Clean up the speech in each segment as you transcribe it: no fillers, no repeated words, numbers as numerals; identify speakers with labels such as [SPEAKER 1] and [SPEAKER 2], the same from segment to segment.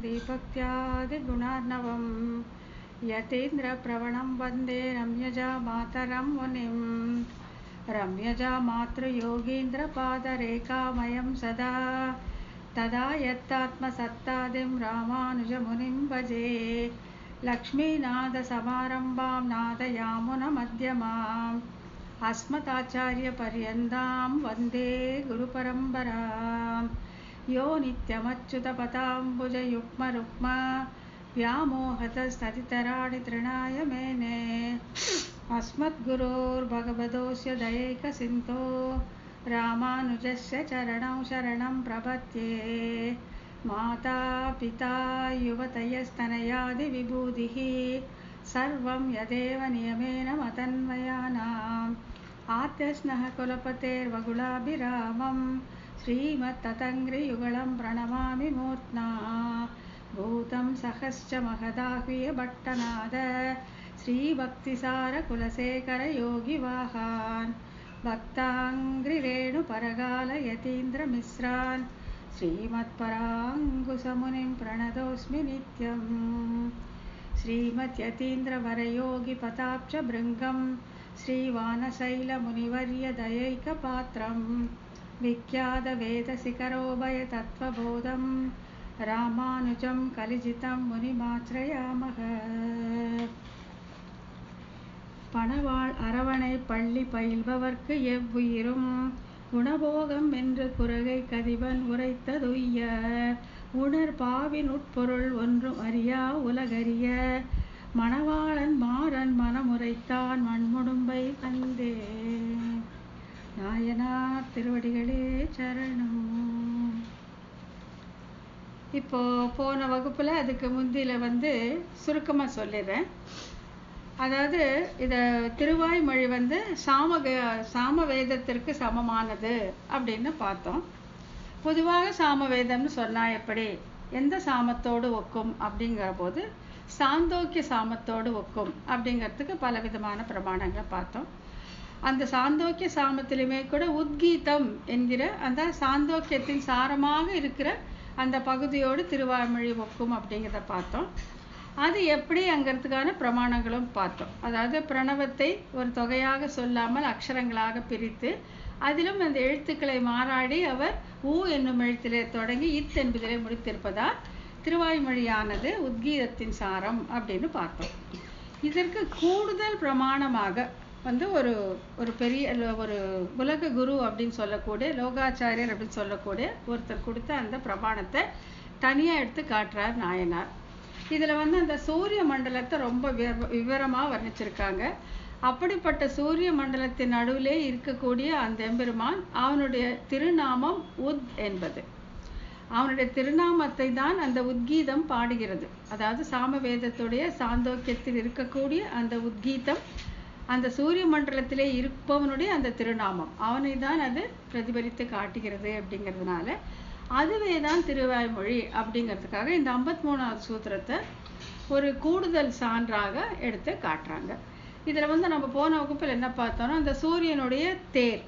[SPEAKER 1] दीपक्त्यादिगुणार्णवं यतीन्द्रप्रवणं वन्दे रम्यजा मातरं मुनिं रम्यजा मातृयोगीन्द्रपादरेखामयं सदा तदा यत्तात्मसत्तादिं रामानुजमुनिं भजे लक्ष्मीनाथसमारम्भां नादयामुनमध्यमाम् अस्मदाचार्यपर्यन्तां वन्दे गुरुपरम्परां यो नित्यमच्युतपदाम्बुजयुग्मरुक्मा व्यामोहतस्तदितराणि तृणाय मेने अस्मद्गुरोर्भगवतोऽस्य दयैकसिन्धो रामानुजस्य चरणौ शरणं प्रपद्ये माता पिता युवतयस्तनयादिविभूतिः सर्वं यदेव नियमेन मतन्वयानाम् आद्यस्नः कुलपतेर्वगुलाभिरामं श्रीमत्ततङ्घ्रियुगलं प्रणमामि मूर्ध्ना भूतं सहश्च महदाह्वय भट्टनाद श्रीभक्तिसारकुलशेखरयोगिवाहान् भक्ताङ्घ्रिरेणुपरगालयतीन्द्रमिश्रान् श्रीमत्पराङ्कुशमुनिं प्रणतोऽस्मि नित्यम् श्रीमद्यतीन्द्रवरयोगिपदाब्जभृङ्गं श्रीवानशैलमुनिवर्यदयैकपात्रं विख्यातवेदशिखरोभयतत्त्वबोधं रामानुजं कलिजितं मुनिमाश्रयामः பணவாள் அரவணை பள்ளி பயில்பவர்க்கு எவ்வுயிரும் குணபோகம் என்று குறகை கதிவன் உரைத்ததுய்ய உணர் பாவின் உட்பொருள் ஒன்றும் அறியா உலகறிய மணவாளன் மாறன் மனமுரைத்தான் மண்முடும்பை வந்தே. நாயனார் திருவடிகளே சரணம். இப்போ போன வகுப்புல அதுக்கு முந்தில சுருக்கமா சொல்லிடுறேன். அதாவது இத திருவாய்மொழி சாமவேதத்திற்கு சமமானது அப்படின்னு பார்த்தோம். பொதுவாக சாமவேதம்னு சொன்னா எப்படி, எந்த சாமத்தோடு ஒக்கும் அப்படிங்கிற போது சாந்தோக்கிய சாமத்தோடு ஒக்கும் அப்படிங்கிறதுக்கு பல விதமான பிரமாணங்களை பார்த்தோம். அந்த சாந்தோக்கிய சாமத்திலுமே கூட உத்கீதம் என்கிற அந்த சாந்தோக்கியத்தின் சாரமாக இருக்கிற அந்த பகுதியோடு திருவாய்மொழி ஒக்கும் அப்படிங்கிறத பார்த்தோம். அது எப்படி அங்கிறதுக்கான பிரமாணங்களும் பார்த்தோம். அதாவது பிரணவத்தை ஒரு தொகையாக சொல்லாமல் அக்ஷரங்களாக பிரித்து அதிலும் அந்த எழுத்துக்களை மாறாடி அவர் ஊ என்னும் எழுத்திலே தொடங்கி இத் என்பதிலே முடித்திருப்பதால் திருவாய்மொழியானது உத்கீதத்தின் சாரம் அப்படின்னு பார்த்தோம். இதற்கு கூடுதல் பிரமாணமாக ஒரு ஒரு பெரிய ஒரு உலக குரு அப்படின்னு சொல்லக்கூடிய லோகாச்சாரியர் அப்படின்னு சொல்லக்கூடிய ஒருத்தர் கொடுத்த அந்த பிரமாணத்தை தனியாக எடுத்து காட்டுறார் நாயனார். இதில் அந்த சூரிய மண்டலத்தை ரொம்ப விவரமாக வர்ணிச்சிருக்காங்க. அப்படிப்பட்ட சூரிய மண்டலத்தின் நடுவிலே இருக்கக்கூடிய அந்த எம்பெருமான், அவனுடைய திருநாமம் உத் என்பது. அவனுடைய திருநாமத்தை தான் அந்த உத்கீதம் பாடுகிறது. அதாவது சாமவேதத்துடைய சாந்தோக்கியத்தில் இருக்கக்கூடிய அந்த உத்கீதம் அந்த சூரிய மண்டலத்திலே இருப்பவனுடைய அந்த திருநாமம், அவனை தான் அது பிரதிபலித்து காட்டுகிறது. அப்படிங்கிறதுனால அதுவே தான் திருவாய்மொழி அப்படிங்கிறதுக்காக இந்த 53வது சூத்திரத்தை ஒரு கூடுதல் சான்றாக எடுத்து காட்டுறாங்க. இதில் நம்ம போன வகுப்பில் என்ன பார்த்தோம்னா, அந்த சூரியனுடைய தேர்,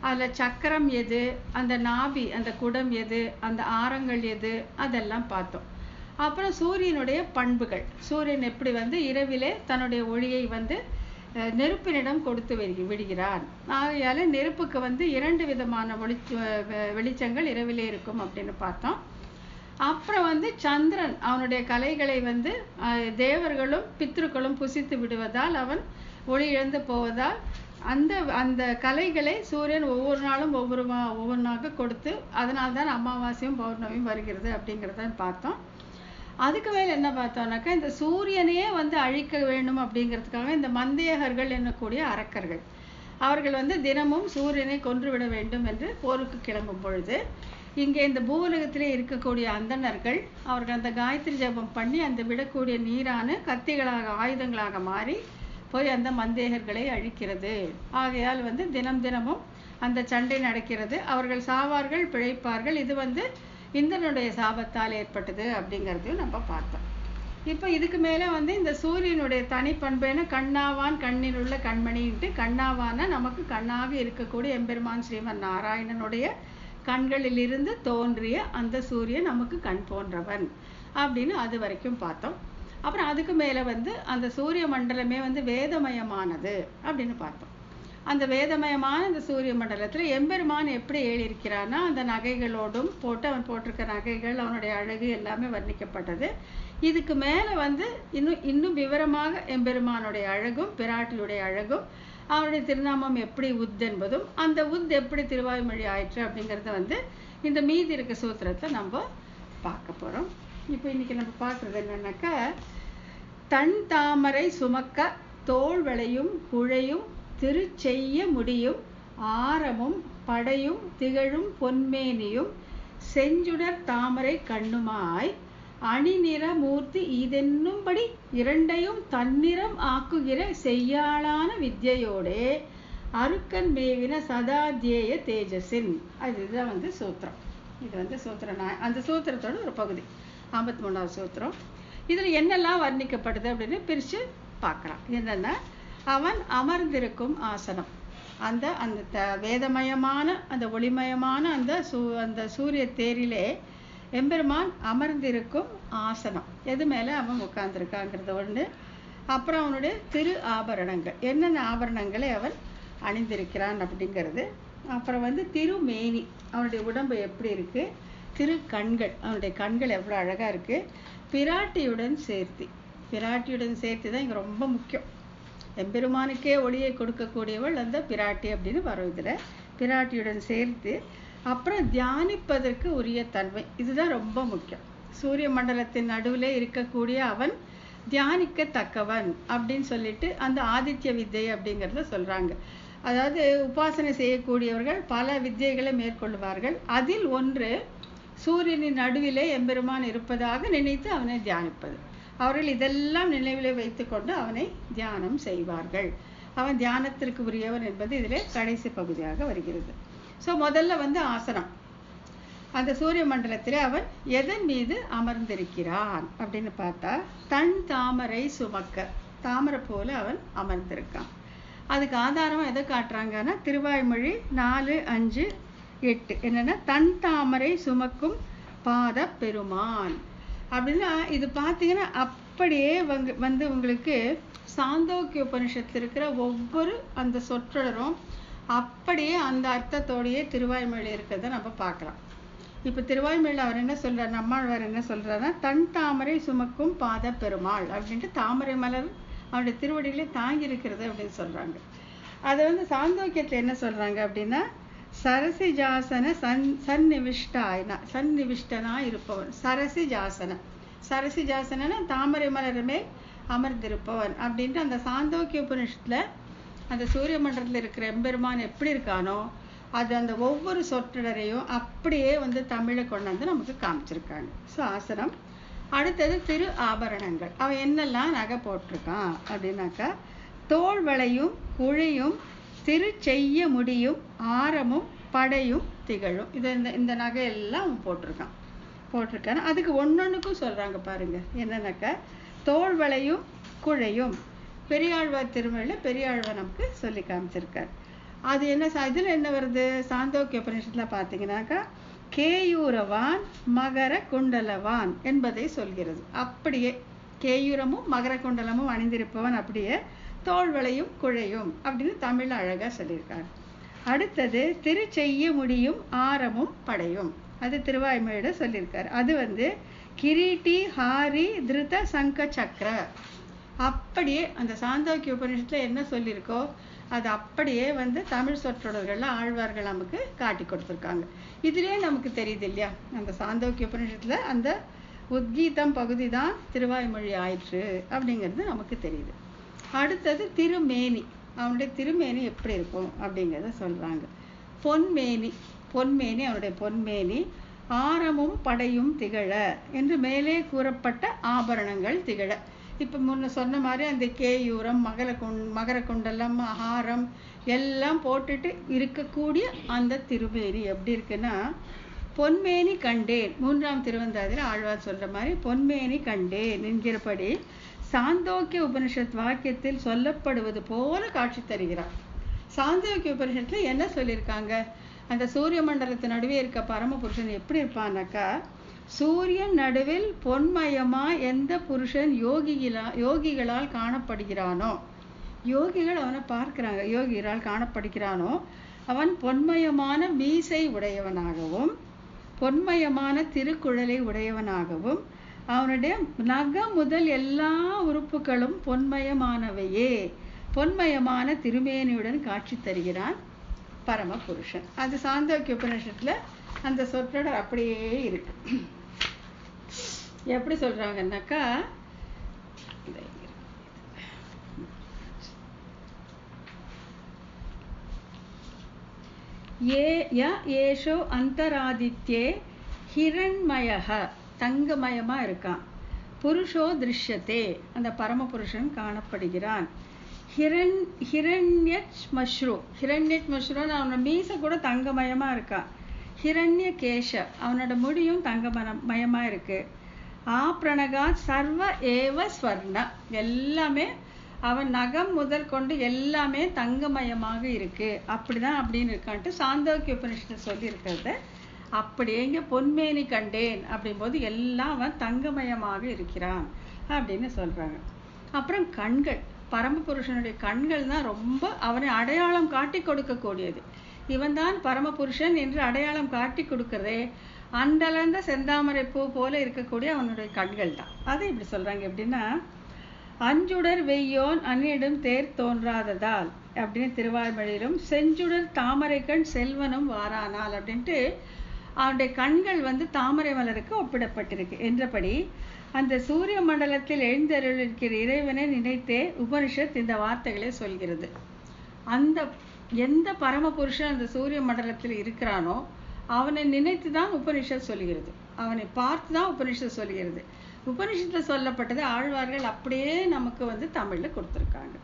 [SPEAKER 1] அதில் சக்கரம் எது, அந்த நாபி அந்த குடம் எது, அந்த ஆரங்கள் எது, அதெல்லாம் பார்த்தோம். அப்புறம் சூரியனுடைய பண்புகள், சூரியன் எப்படி இரவிலே தன்னுடைய ஒளியை நெருப்பினிடம் கொடுத்து விடுகிறான். ஆகையால நெருப்புக்கு 2 விதமான வெளிச்சங்கள் இரவிலே இருக்கும் அப்படின்னு பார்த்தோம். அப்புறம் சந்திரன் அவனுடைய கலைகளை தேவர்களும் பித்ருக்களும் புசித்து விடுவதால் அவன் ஒளி இழந்து போவதால் அந்த கலைகளை சூரியன் ஒவ்வொரு நாளும் ஒவ்வொன்றாக கொடுத்து அதனால்தான் அமாவாசையும் பௌர்ணமியும் வருகிறது அப்படிங்கிறத பார்த்தோம். அதுக்கு மேலே என்ன பார்த்தோம்னாக்கா, இந்த சூரியனையே அழிக்க வேண்டும் அப்படிங்கிறதுக்காக இந்த மந்தேகர்கள் என்னக்கூடிய அரக்கர்கள், அவர்கள் தினமும் சூரியனை கொன்றுவிட வேண்டும் என்று போருக்கு கிளம்பும் பொழுது இங்கே இந்த பூவுலகத்திலே இருக்கக்கூடிய அந்தணர்கள் அவர்கள் அந்த காயத்ரி ஜபம் பண்ணி அந்த விடக்கூடிய நீரான கத்திகளாக ஆயுதங்களாக மாறி போய் அந்த மந்தேகர்களை அழிக்கிறது. ஆகையால் தினமும் அந்த சண்டை நடக்கிறது. அவர்கள் சாவார்கள், பிழைப்பார்கள். இது இந்திரனுடைய சாபத்தால் ஏற்பட்டது அப்படிங்கிறதையும் நம்ம பார்த்தோம். இப்போ இதுக்கு மேலே இந்த சூரியனுடைய தனிப்பண்பேன கண்ணாவான் கண்ணில் உள்ள கண்மணின்ட்டு கண்ணாவான நமக்கு கண்ணாக இருக்கக்கூடிய எம்பெருமான் ஸ்ரீமன் நாராயணனுடைய கண்களிலிருந்து தோன்றிய அந்த சூரியன் நமக்கு கண் போன்றவன் அப்படின்னு அது வரைக்கும் பார்த்தோம். அப்புறம் அதுக்கு மேலே வந்து அந்த சூரிய மண்டலமே வந்து வேதமயமானது அப்படின்னு பார்த்தோம். அந்த வேதமயமான அந்த சூரிய மண்டலத்தில் எம்பெருமான் எப்படி ஏழிருக்கிறான்னா அந்த நகைகளோடும் அவன் போட்டிருக்க நகைகள், அவனுடைய அழகு எல்லாமே வர்ணிக்கப்பட்டது. இதுக்கு மேலே வந்து இன்னும் விவரமாக எம்பெருமானுடைய அழகும் பிராட்டியுடைய அழகும் அவருடைய திருநாமம் எப்படி உத் என்பதும் அந்த உத் எப்படி திருவாய்மொழி ஆயிற்று அப்படிங்கிறத வந்து இந்த மீதி இருக்க சூத்திரத்தை நம்ம பார்க்க போகிறோம். இப்போ இன்னைக்கு நம்ம பார்க்குறது என்னன்னாக்கா, தன் தாமரை சுமக்க தோள் வளையும் குழையும் திருச்செய்ய முடியும் ஆரமும் படையும் திகழும் பொன்மேனியும் செஞ்சுடர் தாமரை கண்ணுமாய் அணிநிற மூர்த்தி இதென்னும்படி இரண்டையும் தன்னிறம் ஆக்குகிற செய்யாளான வித்யோடே அருக்கன் மேவின சதாத்யேய தேஜஸின். அதுதான் வந்து சூத்திரம். இது வந்து சூத்திரம் அந்த சூத்திரத்தோட ஒரு பகுதி 53வது சூத்திரம். இதில் என்னெல்லாம் வர்ணிக்கப்படுது அப்படின்னு பிரித்து பார்க்கலாம். என்னென்னா, அவன் அமர்ந்திருக்கும் ஆசனம், அந்த அந்த வேதமயமான அந்த ஒளிமயமான அந்த சூரிய தேரிலே எம்பெருமான் அமர்ந்திருக்கும் ஆசனம், எது மேலே அவன் உட்கார்ந்துருக்காங்கிறது ஒன்று. அப்புறம் அவனுடைய திரு ஆபரணங்கள், என்னென்ன ஆபரணங்களை அவன் அணிந்திருக்கிறான் அப்படிங்கிறது. அப்புறம் வந்து திருமேனி, அவனுடைய உடம்பு எப்படி இருக்குது, திரு கண்கள், அவனுடைய கண்கள் எவ்வளோ அழகாக இருக்குது, பிராட்டியுடன் சேர்த்து தான் இங்கே ரொம்ப முக்கியம். எம்பெருமானுக்கே ஒளியை கொடுக்கக்கூடியவள் அந்த பிராட்டி அப்படின்னு வரும் இதில். பிராட்டியுடன் சேர்த்து அப்புறம் தியானிப்பதற்கு உரிய தன்மை, இதுதான் ரொம்ப முக்கியம். சூரிய மண்டலத்தின் நடுவில் இருக்கக்கூடிய அவன் தியானிக்கத்தக்கவன் அப்படின்னு சொல்லிட்டு அந்த ஆதித்ய வித்தை அப்படிங்கிறத சொல்கிறாங்க. அதாவது உபாசனை செய்யக்கூடியவர்கள் பல வித்தியைகளை மேற்கொள்வார்கள். அதில் ஒன்று சூரியனின் நடுவிலே எம்பெருமான் இருப்பதாக நினைத்து அவனை தியானிப்பது. அவர்கள் இதெல்லாம் நினைவிலே வைத்துக்கொண்டு அவனை தியானம் செய்வார்கள். அவன் தியானத்திற்கு உரியவன் என்பது இதிலே கடைசி பகுதியாக வருகிறது. ஸோ முதல்ல வந்து ஆசனம், அந்த சூரிய மண்டலத்தில் அவன் எதன் மீது அமர்ந்திருக்கிறான் அப்படின்னு பார்த்தா, தன் தாமரை சுமக்க, தாமரை போல அவன் அமர்ந்திருக்கான். அதுக்கு ஆதாரமாக எதை காட்டுறாங்கன்னா, திருவாய்மொழி 4, 5, 8 என்னன்னா, தன் தாமரை சுமக்கும் பாத பெருமான் அப்படின்னா, இது பார்த்தீங்கன்னா அப்படியே வந்து உங்களுக்கு சாந்தோக்கிய உபனிஷத்தில் இருக்கிற ஒவ்வொரு அந்த சொற்றொடரும் அப்படியே அந்த அர்த்தத்தோடையே திருவாய்மொழி இருக்கிறத நம்ம பார்க்கலாம். இப்போ திருவாய்மொழியில் அவர் என்ன சொல்கிறார், நம்மாழ்வார் என்ன சொல்கிறாருன்னா, தன் தாமரை சுமக்கும் பாத பெருமாள் அப்படின்ட்டு தாமரை மலர் அவருடைய திருவடிகளே தாங்கி இருக்கிறது அப்படின்னு சொல்கிறாங்க. அதை வந்து சாந்தோக்கியத்தில் என்ன சொல்கிறாங்க அப்படின்னா, சரசிஜாசன சந்நிவிஷ்டனா இருப்பவன். சரசிஜாசனா தாமரை மலருமே அமர்ந்திருப்பவன் அப்படின்ட்டு அந்த சாந்தோக்கிய உபனிஷத்தில் அந்த சூரிய மண்டலத்தில் இருக்கிற எம்பெருமான் எப்படி இருக்கானோ அது அந்த ஒவ்வொரு சொற்றொடரையும் அப்படியே வந்து தமிழை கொண்டு வந்து நமக்கு காமிச்சிருக்காங்க. ஸோ ஆசனம். அடுத்தது திரு ஆபரணங்கள், அவன் என்னெல்லாம் நகை போட்டிருக்கான் அப்படின்னாக்கா, தோள் வளையும் குழையும் திருச்செய்ய முடியும் ஆரமும் படையும் திகழும். இது இந்த நகையெல்லாம் அவன் போட்டிருக்கான். அதுக்கு ஒன்னொன்றுக்கும் சொல்கிறாங்க பாருங்க. என்னன்னாக்கா, தோள் வளையும் குழையும் பெரியாழ்வார் திருமொழியில் பெரியாழ்வார் நமக்கு சொல்லி காமிச்சிருக்கார். அது என்ன, இதில் என்ன வருது, சாந்தோக்கிய உபநிஷத்தில் பார்த்தீங்கன்னாக்கா, கேயூரவான் மகர குண்டலவான் என்பதை சொல்கிறது. அப்படியே கேயூரமும் மகர குண்டலமும் அணிந்திருப்பவன் அப்படியே தோள்வளையும் குழையும் அப்படின்னு தமிழ் அழகாக சொல்லியிருக்காரு. அடுத்தது திருச்செய்ய முடியும் ஆரமும் படையும், அது திருவாய்மொழியிட சொல்லியிருக்காரு. அது வந்து கிரீட்டி ஹாரி திருத சங்க சக்கர, அப்படியே அந்த சாந்தோக்கிய உபநிஷத்தில் என்ன சொல்லியிருக்கோ அது அப்படியே வந்து தமிழ் சொற்றொடர்கள்லாம் ஆழ்வார்கள் நமக்கு காட்டி கொடுத்துருக்காங்க. இதுலேயே நமக்கு தெரியுது இல்லையா, அந்த சாந்தோக்கிய உபநிஷத்தில் அந்த உத்கீதம் பகுதி தான் திருவாய்மொழி ஆயிற்று அப்படிங்கிறது நமக்கு தெரியுது. அடுத்தது திருமேனி, அவனுடைய திருமேனி எப்படி இருக்கும் அப்படிங்கிறத சொல்கிறாங்க. பொன்மேனி அவனுடைய பொன்மேனி ஆரமும் படையும் திகழ என்று மேலே கூறப்பட்ட ஆபரணங்கள் திகழ. இப்போ முன்ன சொன்ன மாதிரி அந்த கேயூரம் மகர குண்டலம் ஆகாரம் எல்லாம் போட்டுட்டு இருக்கக்கூடிய அந்த திருமேனி எப்படி இருக்குன்னா, பொன்மேனி கண்டேன், 3ஆம் திருவந்தாதியில் ஆழ்வார் சொல்ற மாதிரி பொன்மேனி கண்டேன் என்கிறபடி சாந்தோக்கிய உபனிஷத் வாக்கியத்தில் சொல்லப்படுவது போல காட்சி தருகிறார். சாந்தோக்கிய உபனிஷத்துல என்ன சொல்லியிருக்காங்க, அந்த சூரிய மண்டலத்து நடுவே இருக்க பரமபுருஷன் எப்படி இருப்பான்னாக்கா, சூரியன் நடுவில் பொன்மயமா எந்த புருஷன் யோகிகளால் காணப்படுகிறானோ, யோகிகள் அவனை பார்க்கிறாங்க, யோகிகளால் காணப்படுகிறானோ அவன் பொன்மயமான மீசை உடையவனாகவும் பொன்மயமான திருக்குழலை உடையவனாகவும் அவனுடைய நகம் முதல் எல்லா உறுப்புகளும் பொன்மயமானவையே, பொன்மயமான திருமேனியுடன் காட்சி தருகிறான் பரமபுருஷன். அது சாந்தோக்கிய உபநிஷத்துல அந்த சொற்றொடர் அப்படியே இருக்கு. எப்படி சொல்றாங்கன்னாக்கா, ஏஷோ அந்தராதித்யே ஹிரண்மயஹ, தங்கமயமா இருக்கான். புருஷோ திருஷ்யத்தே, அந்த பரமபுருஷன் காணப்படுகிறான். ஹிரண்யச்மஸ்ரு, அவனோட மீசை கூட தங்கமயமா இருக்கான். ஹிரண்ய கேஷ, அவனோட முடியும் தங்கமயமா இருக்கு. ஆப்ரணகா சர்வ ஏவ ஸ்வர்ண, எல்லாமே அவன் நகம் முதல் கொண்டு எல்லாமே தங்கமயமாக இருக்கு. அப்படிதான் அப்படின்னு இருக்கான்ட்டு சாந்தோக்கிய உபநிஷத்தை சொல்லி இருக்கிறத அப்படியே இங்க பொன்மேனி கண்டேன் அப்படின்போது எல்லாம் அவன் தங்கமயமாக இருக்கிறான் அப்படின்னு சொல்றாங்க. அப்புறம் கண்கள், பரமபுருஷனுடைய கண்கள் தான் ரொம்ப அவனை அடையாளம் காட்டி கொடுக்கக்கூடியது. இவன் தான் பரமபுருஷன் என்று அடையாளம் காட்டி கொடுக்கறதே அண்டலர்ந்த செந்தாமரை பூ போல இருக்கக்கூடிய அவனுடைய கண்கள் தான். அதை இப்படி சொல்றாங்க. எப்படின்னா, அஞ்சுடர் வெய்யோன் அந்நிடம் தேர் தோன்றாததால் அப்படின்னு திருவாய்மொழியிலும், செஞ்சுடர் தாமரை கண் செல்வனும் வாரானால் அப்படின்ட்டு அவனுடைய கண்கள் தாமரை மலருக்கு ஒப்பிடப்பட்டிருக்கு என்றபடி அந்த சூரிய மண்டலத்தில் எழுந்தருளிருக்கிற இறைவனை நினைத்தே உபனிஷத் இந்த வார்த்தைகளை சொல்கிறது. அந்த எந்த பரமபுருஷன் அந்த சூரிய மண்டலத்தில் இருக்கிறானோ அவனை நினைத்து தான் உபனிஷத் சொல்கிறது, அவனை பார்த்து தான் உபனிஷத் சொல்கிறது. உபனிஷத்தில் சொல்லப்பட்டது ஆழ்வார்கள் அப்படியே நமக்கு தமிழ்ல கொடுத்துருக்காங்க.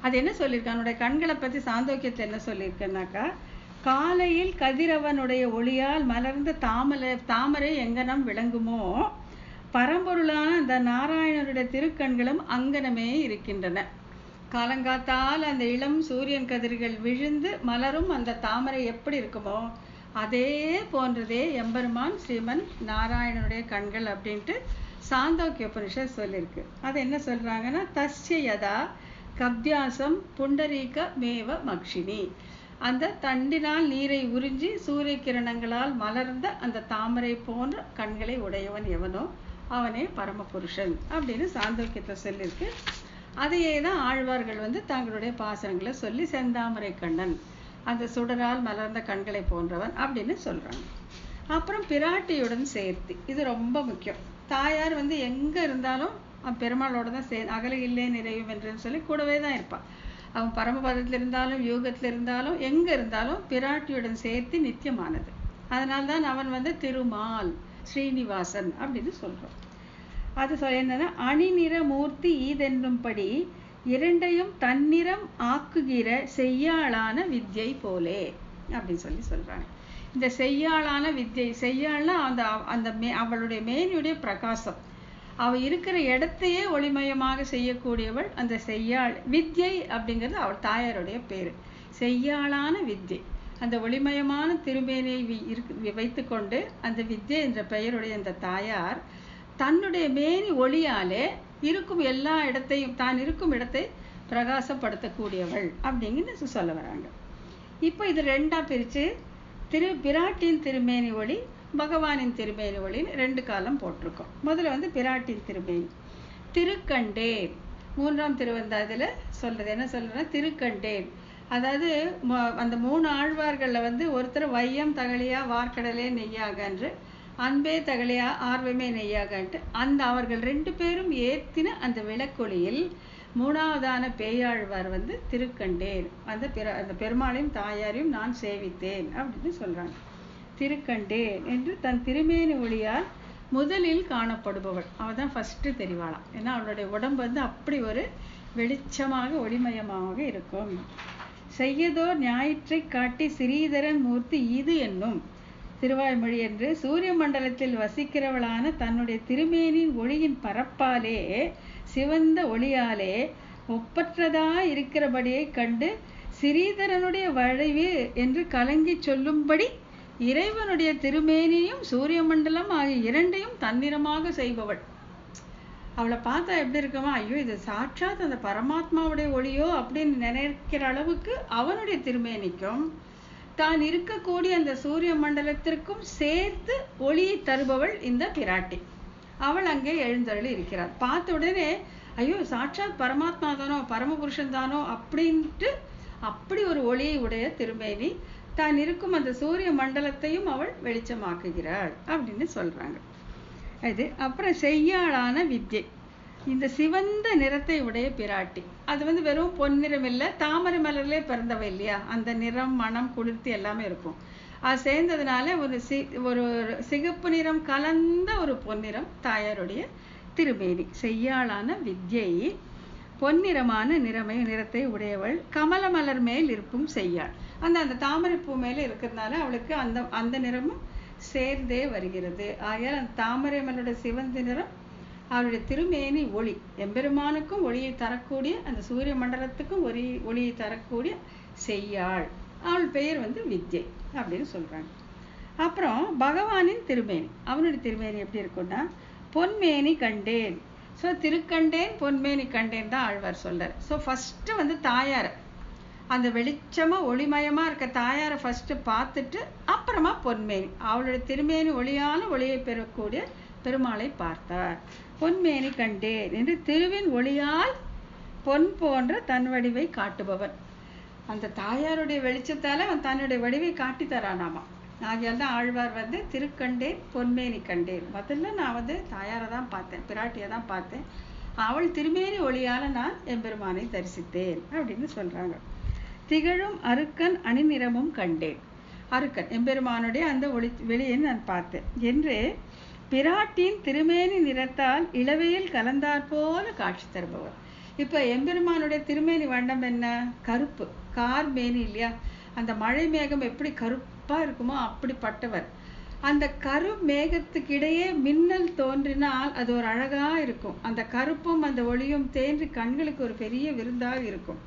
[SPEAKER 1] அது என்ன சொல்லியிருக்காங்க, அவனுடைய கண்களை பற்றி சாந்தோக்கியத்தை என்ன சொல்லியிருக்கேன்னாக்கா, காலையில் கதிரவனுடைய ஒளியால் மலர்ந்த தாமரை எங்கனம் விளங்குமோ பரம்பொருளான அந்த நாராயணனுடைய திருக்கண்களும் அங்கனமே இருக்கின்றன. காலங்காத்தால் அந்த இளம் சூரியன் கதிர்கள் விழுந்து மலரும் அந்த தாமரை எப்படி இருக்குமோ அதே போன்றதே எம்பெருமான் ஸ்ரீமன் நாராயணனுடைய கண்கள் அப்படின்ட்டு சாந்தோக்கிய உபனிஷத் சொல்லியிருக்கு. அது என்ன சொல்றாங்கன்னா, தஸ்ய யதா கப்யாசம் புண்டரீக மேவ மக்ஷினி, அந்த தண்டினால் நீரை உறிஞ்சி சூரிய கிரணங்களால் மலர்ந்த அந்த தாமரை போன்ற கண்களை உடையவன் எவனோ அவனே பரமபுருஷன் அப்படின்னு சாந்தோக்கியத்தை சொல்லியிருக்கு. அதையே தான் ஆழ்வார்கள் தங்களுடைய பாசனங்களை சொல்லி செந்தாமரை கண்ணன், அந்த சுடரால் மலர்ந்த கண்களை போன்றவன் அப்படின்னு சொல்றாங்க. அப்புறம் பிராட்டியுடன் சேர்த்து, இது ரொம்ப முக்கியம். தாயார் எங்க இருந்தாலும் பெருமாளோட தான் அகல இல்லே நிறையும் என்று சொல்லி கூடவே தான் இருப்பான். அவன் பரமபதத்தில் இருந்தாலும் யூகத்தில் இருந்தாலும் எங்க இருந்தாலும் பிராட்டியுடன் சேர்த்து நித்தியமானது. அதனால்தான் அவன் திருமால் ஸ்ரீனிவாசன் அப்படின்னு சொல்றோம். அது என்னன்னா, அணிநிற மூர்த்தி ஈதென்னும்படி இரண்டையும் தன்னிறம் ஆக்குகிற செய்யாளான வித்யை போலே அப்படின்னு சொல்றாங்க. இந்த செய்யாளான வித்யை, செய்யாள்னா அந்த அவளுடைய மேனியுடைய பிரகாசம், அவ இருக்கிற இடத்தையே ஒளிமயமாக செய்யக்கூடியவள் அந்த செய்யாள். வித்யை அப்படிங்கிறது அவள் தாயாருடைய பேரு. செய்யாளான வித்யை, அந்த ஒளிமயமான திருமேனியை வைத்துக்கொண்டு அந்த வித்யை என்ற பெயருடைய அந்த தாயார் தன்னுடைய மேனி ஒளியாலே இருக்கும் எல்லா இடத்தையும், தான் இருக்கும் இடத்தை பிரகாசப்படுத்தக்கூடியவள் அப்படிங்கிறது சொல்ல வராங்க. இப்போ இது ரெண்டா பிரிச்சு பிராட்டியின் திருமேனி ஒளி, பகவானின் திருமேனி ஒளின்னு ரெண்டு காலம் போட்டிருக்கோம். முதல்ல பிராட்டியின் திருமேனி. திருக்கண்டேன், மூன்றாம் திருவந்தாதில் சொல்றது என்ன சொல்றேன்னா, திருக்கண்டேன். அதாவது அந்த மூணு ஆழ்வார்கள்ல ஒருத்தர் வையம் தகழியா வார்க்கடலே நெய்யாகன்று, அன்பே தகழியா ஆர்வமே நெய்யாகன்ட்டு அந்த அவர்கள் ரெண்டு பேரும் ஏத்தின அந்த விளக்கொளியில் மூணாவதான பேயாழ்வார் திருக்கண்டேன், அந்த பெருமாளையும் தாயாரையும் நான் சேவித்தேன் அப்படின்னு சொல்றாங்க. திருக்கண்டேன் என்று தன் திருமேனி ஒளியால் முதலில் காணப்படுபவள் அவதான் ஃபர்ஸ்ட் தெரிவாளாம். ஏன்னா அவளுடைய உடம்பு அப்படி ஒரு வெளிச்சமாக ஒளிமயமாக இருக்கும். செய்யதோர் ஞாயிற்றை காட்டி ஸ்ரீதரன் மூர்த்தி இது என்னும் திருவாய்மொழி என்று சூரிய மண்டலத்தில் வசிக்கிறவளான தன்னுடைய திருமேனின் ஒளியின் பரப்பாலே சிவந்த ஒளியாலே ஒப்பற்றதா இருக்கிறபடியை கண்டு சிறீதரனுடைய வளைவு என்று கலங்கி சொல்லும்படி இறைவனுடைய திருமேனியும் சூரிய மண்டலம் ஆகிய இரண்டையும் தன்னிறமாக செய்பவள். அவளை பார்த்தா எப்படி இருக்குமா, ஐயோ இது சாட்சாத் அந்த பரமாத்மாவுடைய ஒளியோ அப்படின்னு நினைக்கிற அளவுக்கு அவனுடைய திருமேனிக்கும் தான் இருக்கக்கூடிய அந்த சூரிய மண்டலத்திற்கும் சேர்த்து ஒளியை தருபவள் இந்த பிராட்டி. அவள் அங்கே எழுந்தருளி இருக்கிறார். பார்த்த உடனே ஐயோ சாட்சாத் பரமாத்மா தானோ பரமபுருஷன் தானோ அப்படின்ட்டு அப்படி ஒரு ஒளியை உடைய திருமேனி, தான் இருக்கும் அந்த சூரிய மண்டலத்தையும் அவள் வெளிச்சமாக்குகிறாள் அப்படின்னு சொல்றாங்க. இது அப்புறம் செய்யாளான வித்யை, இந்த சிவந்த நிறத்தை உடைய பிராட்டி. அது வெறும் பொன்னிறம் இல்லை, தாமரை மலர்லே பிறந்தவை இல்லையா, அந்த நிறம் மனம் குளிர்த்தி எல்லாமே இருக்கும். அது சேர்ந்ததுனால ஒரு சிகப்பு நிறம் கலந்த ஒரு பொன்னிறம் தாயாருடைய திருமேனி. செய்யாளான வித்யை, பொன்னிறமான நிறத்தை உடையவள், கமல மலர் மேல் இருக்கும் செய்யாள். அந்த தாமரை பூ மேல இருக்கிறதுனால அவளுக்கு அந்த நிறமும் சேர்ந்தே வருகிறது. ஆகையால் அந்த தாமரை மலரோட சிவந்த நிறம் அவளுடைய திருமேனி ஒளி, எம்பெருமானுக்கும் ஒளியை தரக்கூடிய, அந்த சூரிய மண்டலத்துக்கும் ஒளியை தரக்கூடிய செய்யாள். அவள் பெயர் வித்யை அப்படின்னு சொல்றாங்க. அப்புறம் பகவானின் திருமேனி, அவனுடைய திருமேனி எப்படி இருக்கும்னா பொன்மேனி கண்டேன். ஸோ திருக்கண்டேன் பொன்மேனி கண்டேன் தான் ஆழ்வார் சொல்றார். ஸோ ஃபர்ஸ்ட் தாயாரை, அந்த வெளிச்சமா ஒளிமயமா இருக்க தாயாரை ஃபர்ஸ்ட் பார்த்துட்டு அப்புறமா பொன்மேனி, அவளுடைய திருமேனி ஒளியை பெறக்கூடிய பெருமாளை பார்த்தார். பொன்மேனி கண்டேன் என்று திருவின் ஒளியால் பொன் போன்ற தன் வடிவை காட்டுபவன். அந்த தாயாருடைய வெளிச்சத்தால அவன் தன்னுடைய வடிவை காட்டி தரானாமா. ஆகையால் தான் ஆழ்வார் திருக்கண்டேன் பொன்மேனி கண்டேன். முதல்ல நான் தாயாரை தான் பார்த்தேன், பிராட்டியை தான் பார்த்தேன், அவள் திருமேனி ஒளியால நான் எம்பெருமானை தரிசித்தேன் அப்படின்னு சொல்றாங்க. திகழும் அருக்கன் அணிநிறமும் கண்டேன். அருக்கன் எம்பெருமானுடைய அந்த வெளியை நான் பார்த்தேன் என்று பிராட்டியின் திருமேனி நிறத்தால் இளவையில் கலந்தாற் போல காட்சி தருபவர். இப்ப எம்பெருமானுடைய திருமேனி வண்ணம் என்ன, கருப்பு கார்மேனி இல்லையா, அந்த மழை மேகம் எப்படி கருப்பா இருக்குமோ அப்படிப்பட்டவர். அந்த கரு மேகத்துக்கு இடையே மின்னல் தோன்றினால் அது ஒரு அழகா இருக்கும். அந்த கருப்பும் அந்த ஒளியும் தேன்றி கண்களுக்கு ஒரு பெரிய விருந்தாக இருக்கும்.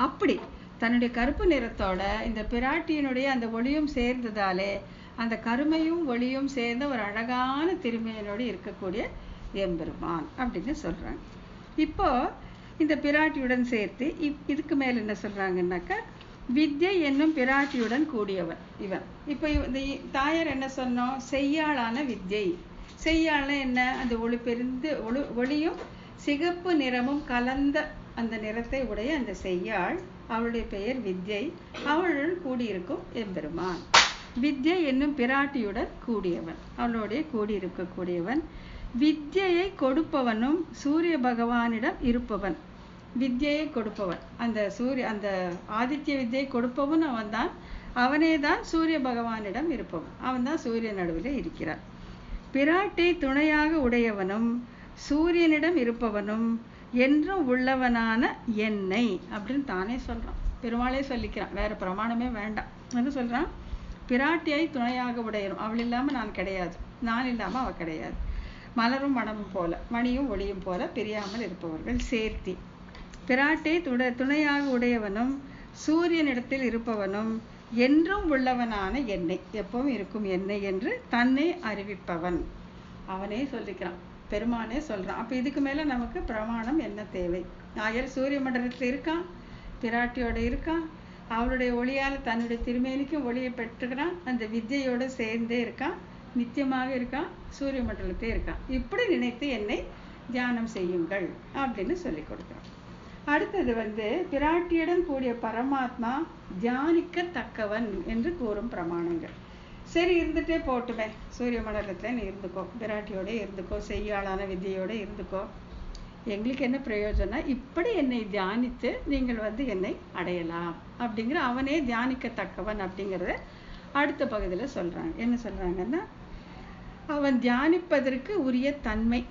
[SPEAKER 1] அப்படி தன்னுடைய கருப்பு நிறத்தோட இந்த பிராட்டியினுடைய அந்த ஒளியும் சேர்ந்ததாலே அந்த கருமையும் ஒளியும் சேர்ந்த ஒரு அழகான திருமேனியோடு இருக்கக்கூடிய எம்பெருமான் அப்படின்னு சொல்றாங்க. இப்போ இந்த பிராட்டியுடன் சேர்த்து இதுக்கு மேல என்ன சொல்றாங்கன்னாக்கா வித்யை என்னும் பிராட்டியுடன் கூடியவன் இவன். இப்போ இந்த தாயார் என்ன சொன்னோம், செய்யாளான வித்யை. செய்யாள்னா என்ன, அந்த ஒளியும் சிகப்பு நிறமும் கலந்த அந்த நிறத்தை உடைய அந்த செய்யாள், அவளுடைய பெயர் வித்யை. அவளுடன் கூடியிருக்கும் எம்பெருமான். வித்யை என்னும் பிராட்டியுடன் கூடியவன், அவளோடைய கூடியிருக்கக்கூடியவன். வித்யை கொடுப்பவனும் சூரிய பகவானிடம் இருப்பவன். வித்யை கொடுப்பவன் அந்த ஆதித்ய வித்யை கொடுப்பவன் அவன்தான். அவனே தான் சூரிய பகவானிடம் இருப்பவன். அவன் தான் சூரிய நடுவில் இருக்கிறான். பிராட்டை துணையாக உடையவனும் சூரியனிடம் இருப்பவனும் என்றும் உள்ளவனான என்னை அப்படின்னு தானே சொல்றான். பெருமாளே சொல்லிக்கிறான், வேற பிரமாணமே வேண்டாம். என்ன சொல்றான், பிராட்டியை துணையாக உடையணும், அவள் இல்லாம நான் கிடையாது, நான் இல்லாம அவ கிடையாது. மலரும் மனமும் போல மணியும் ஒளியும் போல பிரியாமல் இருப்பவர்கள் சேர்த்தி. பிராட்டை துணையாக உடையவனும் சூரியனிடத்தில் இருப்பவனும் என்றும் உள்ளவனான என்னை, எப்பவும் இருக்கும் என்னை என்று தன்னை அறிவிப்பவன். அவனே சொல்லிக்கிறான், பெருமானே சொல்றான். அப்ப இதுக்கு மேல நமக்கு பிரமாணம் என்ன தேவை? ஆயர் சூரிய மண்டலத்தில் இருக்கான், பிராட்டியோட இருக்கான், அவளுடைய ஒளியால் தன்னுடைய திருமேனிக்கும் ஒளியை பெற்றுக்கிறான், அந்த வித்யோட சேர்ந்தே இருக்கான், நித்தியமாக இருக்கான், சூரிய மண்டலத்தே இருக்கான். இப்படி நினைத்து என்னை தியானம் செய்யுங்கள் அப்படின்னு சொல்லி கொடுக்கிறான். அடுத்தது பிராட்டியுடன் கூடிய பரமாத்மா தியானிக்கத்தக்கவன் என்று கூறும் பிரமாணங்கள். சரி இருந்துட்டே போட்டுமே, சூரிய மண்டலத்துல நீ இருந்துக்கோ, பிராட்டியோட இருந்துக்கோ, செய்யாளான வித்யோட இருந்துக்கோ, எங்களுக்கு என்ன பிரயோஜனம்? இப்படி என்னை தியானித்து நீங்கள் என்னை அடையலாம் அப்படிங்கிற அவனே தியானிக்கத்தக்கவன் அப்படிங்கிறத அடுத்த பகுதியில் சொல்றாங்க. என்ன சொல்றாங்கன்னா, அவன் தியானிப்பதற்கு உரிய தன்மை.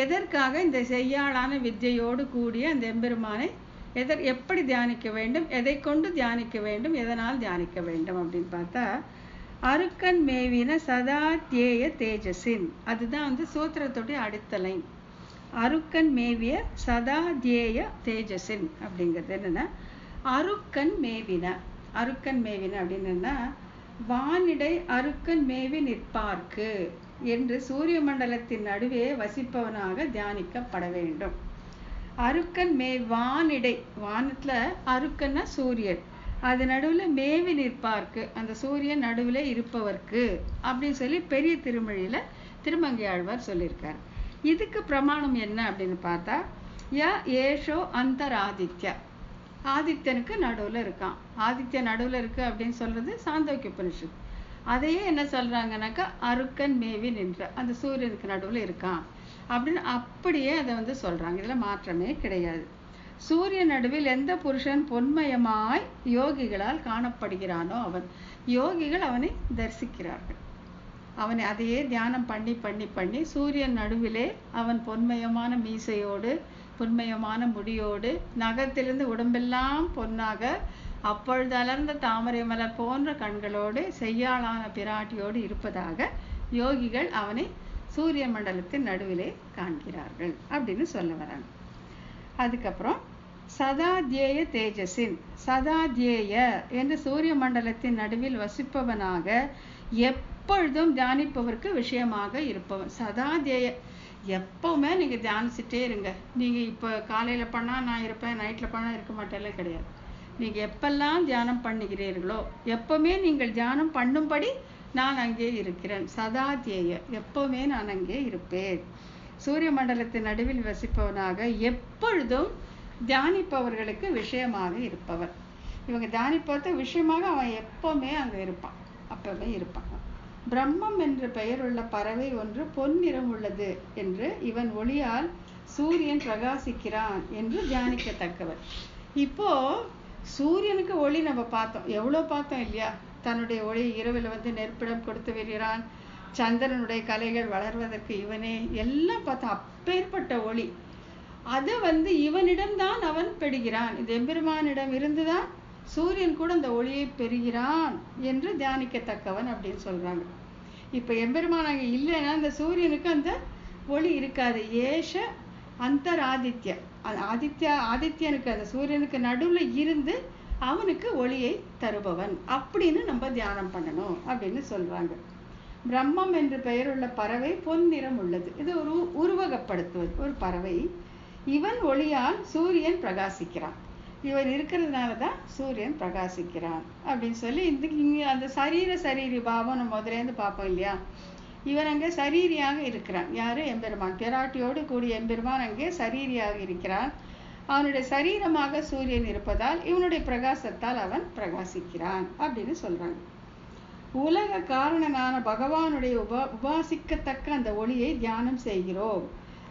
[SPEAKER 1] எதற்காக இந்த செய்யாளான வித்யோடு கூடிய அந்த எம்பெருமானை எப்படி தியானிக்க வேண்டும், எதை கொண்டு தியானிக்க வேண்டும், எதனால் தியானிக்க வேண்டும் அப்படின்னு பார்த்தா, அருக்கன் மேவின சதாத்யேய தேஜஸின், அதுதான் சூத்திரத்துடைய அடித்தலை. அருக்கன் மேவிய சதாத்யேய தேஜஸின் அப்படிங்கிறது என்னன்னா, அருக்கன் மேவின. அருக்கன் மேவின அப்படின்னா வானிடை அருக்கன் மேவி நிற்பார்க்கு என்று சூரிய மண்டலத்தின் நடுவே வசிப்பவனாக தியானிக்கப்பட வேண்டும். அருக்கன் வானிடை, வானத்துல அருக்கன்னா சூரியன், அது நடுவில் மேவி நிற்பார்க்கு, அந்த சூரியன் நடுவில் இருப்பவர்க்கு அப்படின்னு சொல்லி பெரிய திருமொழியில திருமங்கையாழ்வார் சொல்லியிருக்கார். இதுக்கு பிரமாணம் என்ன அப்படின்னு பார்த்தா, ஏஷோ அந்தராதித்யா, ஆதித்யனுக்கு நடுவில் இருக்கான். ஆதித்ய நடுவில் இருக்கு அப்படின்னு சொல்றது சாந்தோக்கிய உபனிஷத். அதையே என்ன சொல்றாங்கன்னாக்கா அருக்கன் மேவி நின்ற, அந்த சூரியனுக்கு நடுவில் இருக்கான் அப்படின்னு அப்படியே அதை சொல்றாங்க. இதுல மாற்றமே கிடையாது. சூரிய நடுவில் எந்த புருஷன் பொன்மயமாய் யோகிகளால் காணப்படுகிறானோ அவன், யோகிகள் அவனை தரிசிக்கிறார்கள். அவனை அதையே தியானம் பண்ணி பண்ணி பண்ணி சூரியன் நடுவிலே அவன் பொன்மயமான மீசையோடு, பொன்மயமான முடியோடு, நகத்திலிருந்து உடம்பெல்லாம் பொன்னாக, அப்பொழுது அலர்ந்த தாமரை மலர் போன்ற கண்களோடு, செய்யாளான பிராட்டியோடு இருப்பதாக யோகிகள் அவனை சூரிய மண்டலத்தின் நடுவிலே காண்கிறார்கள் அப்படின்னு சொல்ல வராங்க. அதுக்கப்புறம் சதாத்யேய தேஜஸின், சதாத்யேய என்று சூரிய மண்டலத்தின் நடுவில் வசிப்பவனாக எப்பொழுதும் தியானிப்பவருக்கு விஷயமாக இருப்பவன். சதாத்யேய, எப்பவுமே நீங்க தியானிச்சுட்டே இருங்க. நீங்க இப்ப காலையில பண்ணா நான் இருப்பேன், நைட்ல பண்ணா இருக்க மாட்டேன்லாம் கிடையாது. நீங்க எப்பெல்லாம் தியானம் பண்ணுகிறீர்களோ எப்பவுமே நீங்கள் தியானம் பண்ணும்படி நான் அங்கே இருக்கிறேன். சதாத்யேய, எப்பவுமே நான் அங்கே இருப்பேன். சூரிய மண்டலத்தின் நடுவில் வசிப்பவனாக எப்பொழுதும் தியானிப்பவர்களுக்கு விஷயமாக இருப்பவர். இவங்க தியானிப்பது விஷயமாக அவன் எப்பவுமே அங்க இருப்பான், அப்பவே இருப்பான். பிரம்மம் என்று பெயர் உள்ள பறவை ஒன்று பொன்னிறம் உள்ளது என்று இவன் ஒளியால் சூரியன் பிரகாசிக்கிறான் என்று தியானிக்கத்தக்கவர். இப்போ சூரியனுக்கு ஒளி நம்ம பார்த்தோம், எவ்வளவு பார்த்தோம் இல்லையா? தன்னுடைய ஒளி இரவில் நெருப்பிடம் கொடுத்து வருகிறான். சந்திரனுடைய கலைகள் வளர்வதற்கு இவனே எல்லாம் பார்த்தோம். அப்பேற்பட்ட ஒளி அது இவனிடம்தான் அவன் பெறுகிறான். இந்த எம்பெருமானிடம் இருந்துதான் சூரியன் கூட அந்த ஒளியை பெறுகிறான் என்று தியானிக்கத்தக்கவன் அப்படின்னு சொல்றாங்க. இப்ப எம்பெருமான் அங்க இல்லைன்னா அந்த சூரியனுக்கு அந்த ஒளி இருக்காது. ஏஷ அந்தராதித்ய, ஆதித்யனுக்கு அந்த சூரியனுக்கு நடுவுல இருந்து அவனுக்கு ஒளியை தருபவன் அப்படின்னு நம்ம தியானம் பண்ணணும் அப்படின்னு சொல்றாங்க. பிரம்மம் என்று பெயர் உள்ள பறவை பொன்னிறம் உள்ளது. இது ஒரு உருவகப்படுத்துவது, ஒரு பறவை. இவன் ஒளியால் சூரியன் பிரகாசிக்கிறான். இவன் இருக்கிறதுனாலதான் சூரியன் பிரகாசிக்கிறான் அப்படின்னு சொல்லி இங்க அந்த சரீரி பாவம் நம்ம முதலேருந்து பார்ப்போம் இல்லையா? இவன் அங்கே சரீரியாக இருக்கிறான். யாரு? எம்பெருமான். பிராட்டியோடு கூடிய எம்பெருமான் அங்கே சரீரியாக இருக்கிறான். அவனுடைய சரீரமாக சூரியன் இருப்பதால் இவனுடைய பிரகாசத்தால் அவன் பிரகாசிக்கிறான் அப்படின்னு சொல்றாங்க. உலக காரணனான பகவானுடைய உபாசிக்கத்தக்க அந்த ஒளியை தியானம் செய்கிறோம்.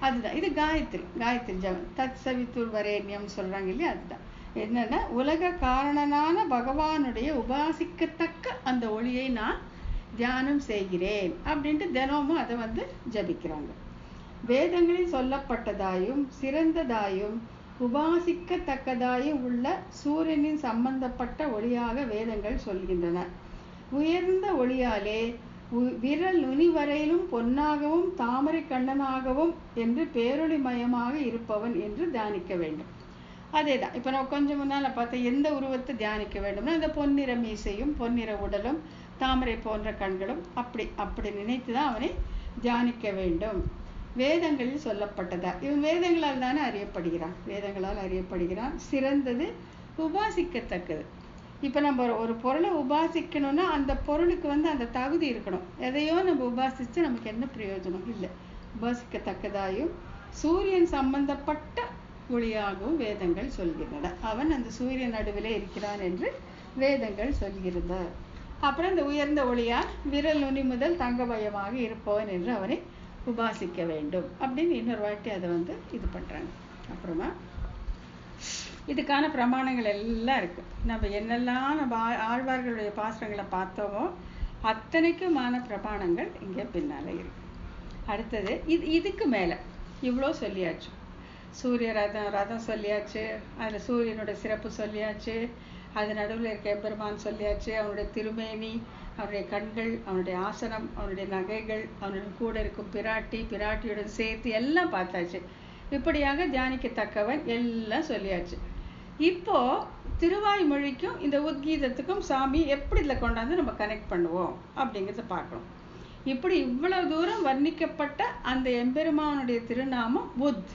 [SPEAKER 1] அதுதான் இது காயத்ரி ஜபம். தத் சவித்துர் வரேண்யம் சொல்றாங்க இல்லையா? அதுதான் என்னன்னா, உலக காரணனான பகவானுடைய உபாசிக்கத்தக்க அந்த ஒளியை நான் தியானம் செய்கிறேன் அப்படின்ட்டு தினமும் அதை ஜபிக்கிறாங்க. வேதங்களில் சொல்லப்பட்டதாயும் சிறந்ததாயும் உபாசிக்கத்தக்கதாயும் உள்ள சூரியனின் சம்பந்தப்பட்ட ஒளியாக வேதங்கள் சொல்கின்றன. உயர்ந்த ஒளியாலே விரல் நுனி வரையிலும் பொன்னாகவும் தாமரை கண்ணனாகவும் என்று பேரொளிமயமாக இருப்பவன் என்று தியானிக்க வேண்டும். அதேதான் இப்ப நம்ம கொஞ்சம் முன்னால பார்த்த எந்த உருவத்தை தியானிக்க வேண்டும்னா இந்த பொன்னிற மீசையும் பொன்னிற உடலும் தாமரை போன்ற கண்களும் அப்படி நினைத்துதான் அவனை தியானிக்க வேண்டும். வேதங்களில் சொல்லப்பட்டதா, இவன் வேதங்களால் தானே அறியப்படுகிறான், வேதங்களால் அறியப்படுகிறான். சிறந்தது, உபாசிக்கத்தக்கது. இப்ப நம்ம ஒரு பொருளை உபாசிக்கணும்னா அந்த பொருளுக்கு அந்த தகுதி இருக்கணும். எதையோ நம்ம உபாசிச்சு நமக்கு என்ன பிரயோஜனம் இல்லை. உபாசிக்கத்தக்கதாயும் சூரியன் சம்பந்தப்பட்ட ஒளியாகவும் வேதங்கள் சொல்கின்றன. அவன் அந்த சூரியன் நடுவிலே இருக்கிறான் என்று வேதங்கள் சொல்கிறது. அப்புறம் இந்த உயர்ந்த ஒளியால் விரல் நுனி முதல் தங்கமயமாக இருப்பவன் என்று அவனை உபாசிக்க வேண்டும் அப்படின்னு இன்னொரு வாட்டி அதை இது பண்றாங்க. அப்புறமா இதுக்கான பிரமாணங்கள் எல்லாம் இருக்கு. நம்ம என்னெல்லாம் நம்ம ஆழ்வார்களுடைய பாசுரங்களை பார்த்தோமோ அத்தனைக்குமான பிரமாணங்கள் இங்கே பின்னால இருக்கு. அடுத்தது இதுக்கு மேல இவ்வளோ சொல்லியாச்சு. சூரிய ரதம் சொல்லியாச்சு, அதுல சூரியனோட சிறப்பு சொல்லியாச்சு, அது நடுவில் இருக்க எம்பெருமான் சொல்லியாச்சு, அவனுடைய திருமேனி, அவனுடைய கண்கள், அவனுடைய ஆசனம், அவனுடைய நகைகள், அவனுடைய கூட இருக்கும் பிராட்டியுடன் சேர்த்து எல்லாம் பார்த்தாச்சு. இப்படியாக தியானிக்கத்தக்கவன் எல்லாம் சொல்லியாச்சு. இப்போ திருவாய்மொழிக்கும் இந்த உத்கீதத்துக்கும் சாமி எப்படி இதில் கொண்டாந்து நம்ம கனெக்ட் பண்ணுவோம் அப்படிங்கிறத பார்க்கணும். இப்படி இவ்வளவு தூரம் வர்ணிக்கப்பட்ட அந்த எம்பெருமானுடைய திருநாமம் உத்.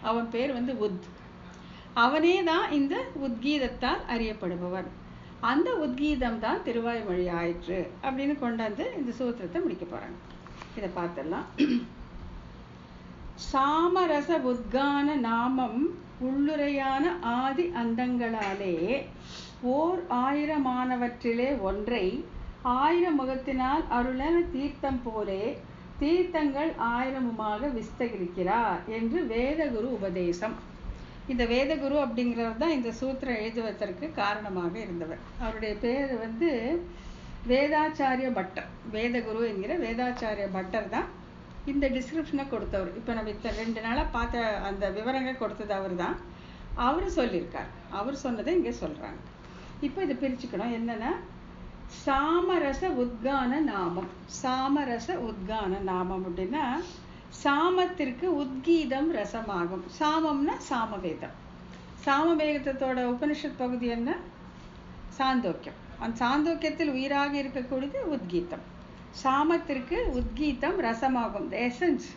[SPEAKER 1] அவன் பேர் வந்து உத். அவனே தான் இந்த உத்கீதத்தால் அறியப்படுபவன். அந்த உத்கீதம் தான் திருவாய்மொழி ஆயிற்று அப்படின்னு கொண்டாந்து இந்த சூத்திரத்தை முடிக்க போறாங்க. இதை பார்த்தலாம். சாமரச உத்கான நாமம் உள்ளுரையான ஆதி அந்தங்களாலே ஓர் ஆயிரமானவற்றிலே ஒன்றை ஆயிரம் முகத்தினால் அருளன தீர்த்தம் போலே தீர்த்தங்கள் ஆயிரமுமாக விஸ்தரிக்கிறார் என்று வேதகுரு உபதேசம். இந்த வேதகுரு அப்படிங்கிறவர் தான் இந்த சூத்திரம் எழுதுவதற்கு காரணமாக இருந்தவர். அவருடைய பேர் வந்து வேதாச்சாரிய பட்டர். வேதகுரு என்கிற வேதாச்சாரிய பட்டர் தான் இந்த டிஸ்கிரிப்ஷனை கொடுத்தவர். இப்போ நம்ம 2 நாளாக பார்த்த அந்த விவரங்கள் கொடுத்தது அவர் தான். அவர் சொல்லியிருக்கார். அவர் சொன்னதை இங்கே சொல்கிறாங்க. இப்போ இதை பிரிச்சுக்கணும். என்னென்னா, சாமரச உத்கான நாமம். சாமரச உத்கான நாமம் அப்படின்னா சாமத்திற்கு உத்கீதம் ரசமாகும். சாமம்னா சாமவேதம். சாமவேதத்தோட உபனிஷத் பகுதி என்ன? சாந்தோக்கியம். அந்த சாந்தோக்கியத்தில் உயிராக இருக்கக்கூடியது உத்கீதம். சாமத்திற்கு உத்கீதம் ரசமாகும். எசன்ஸ்,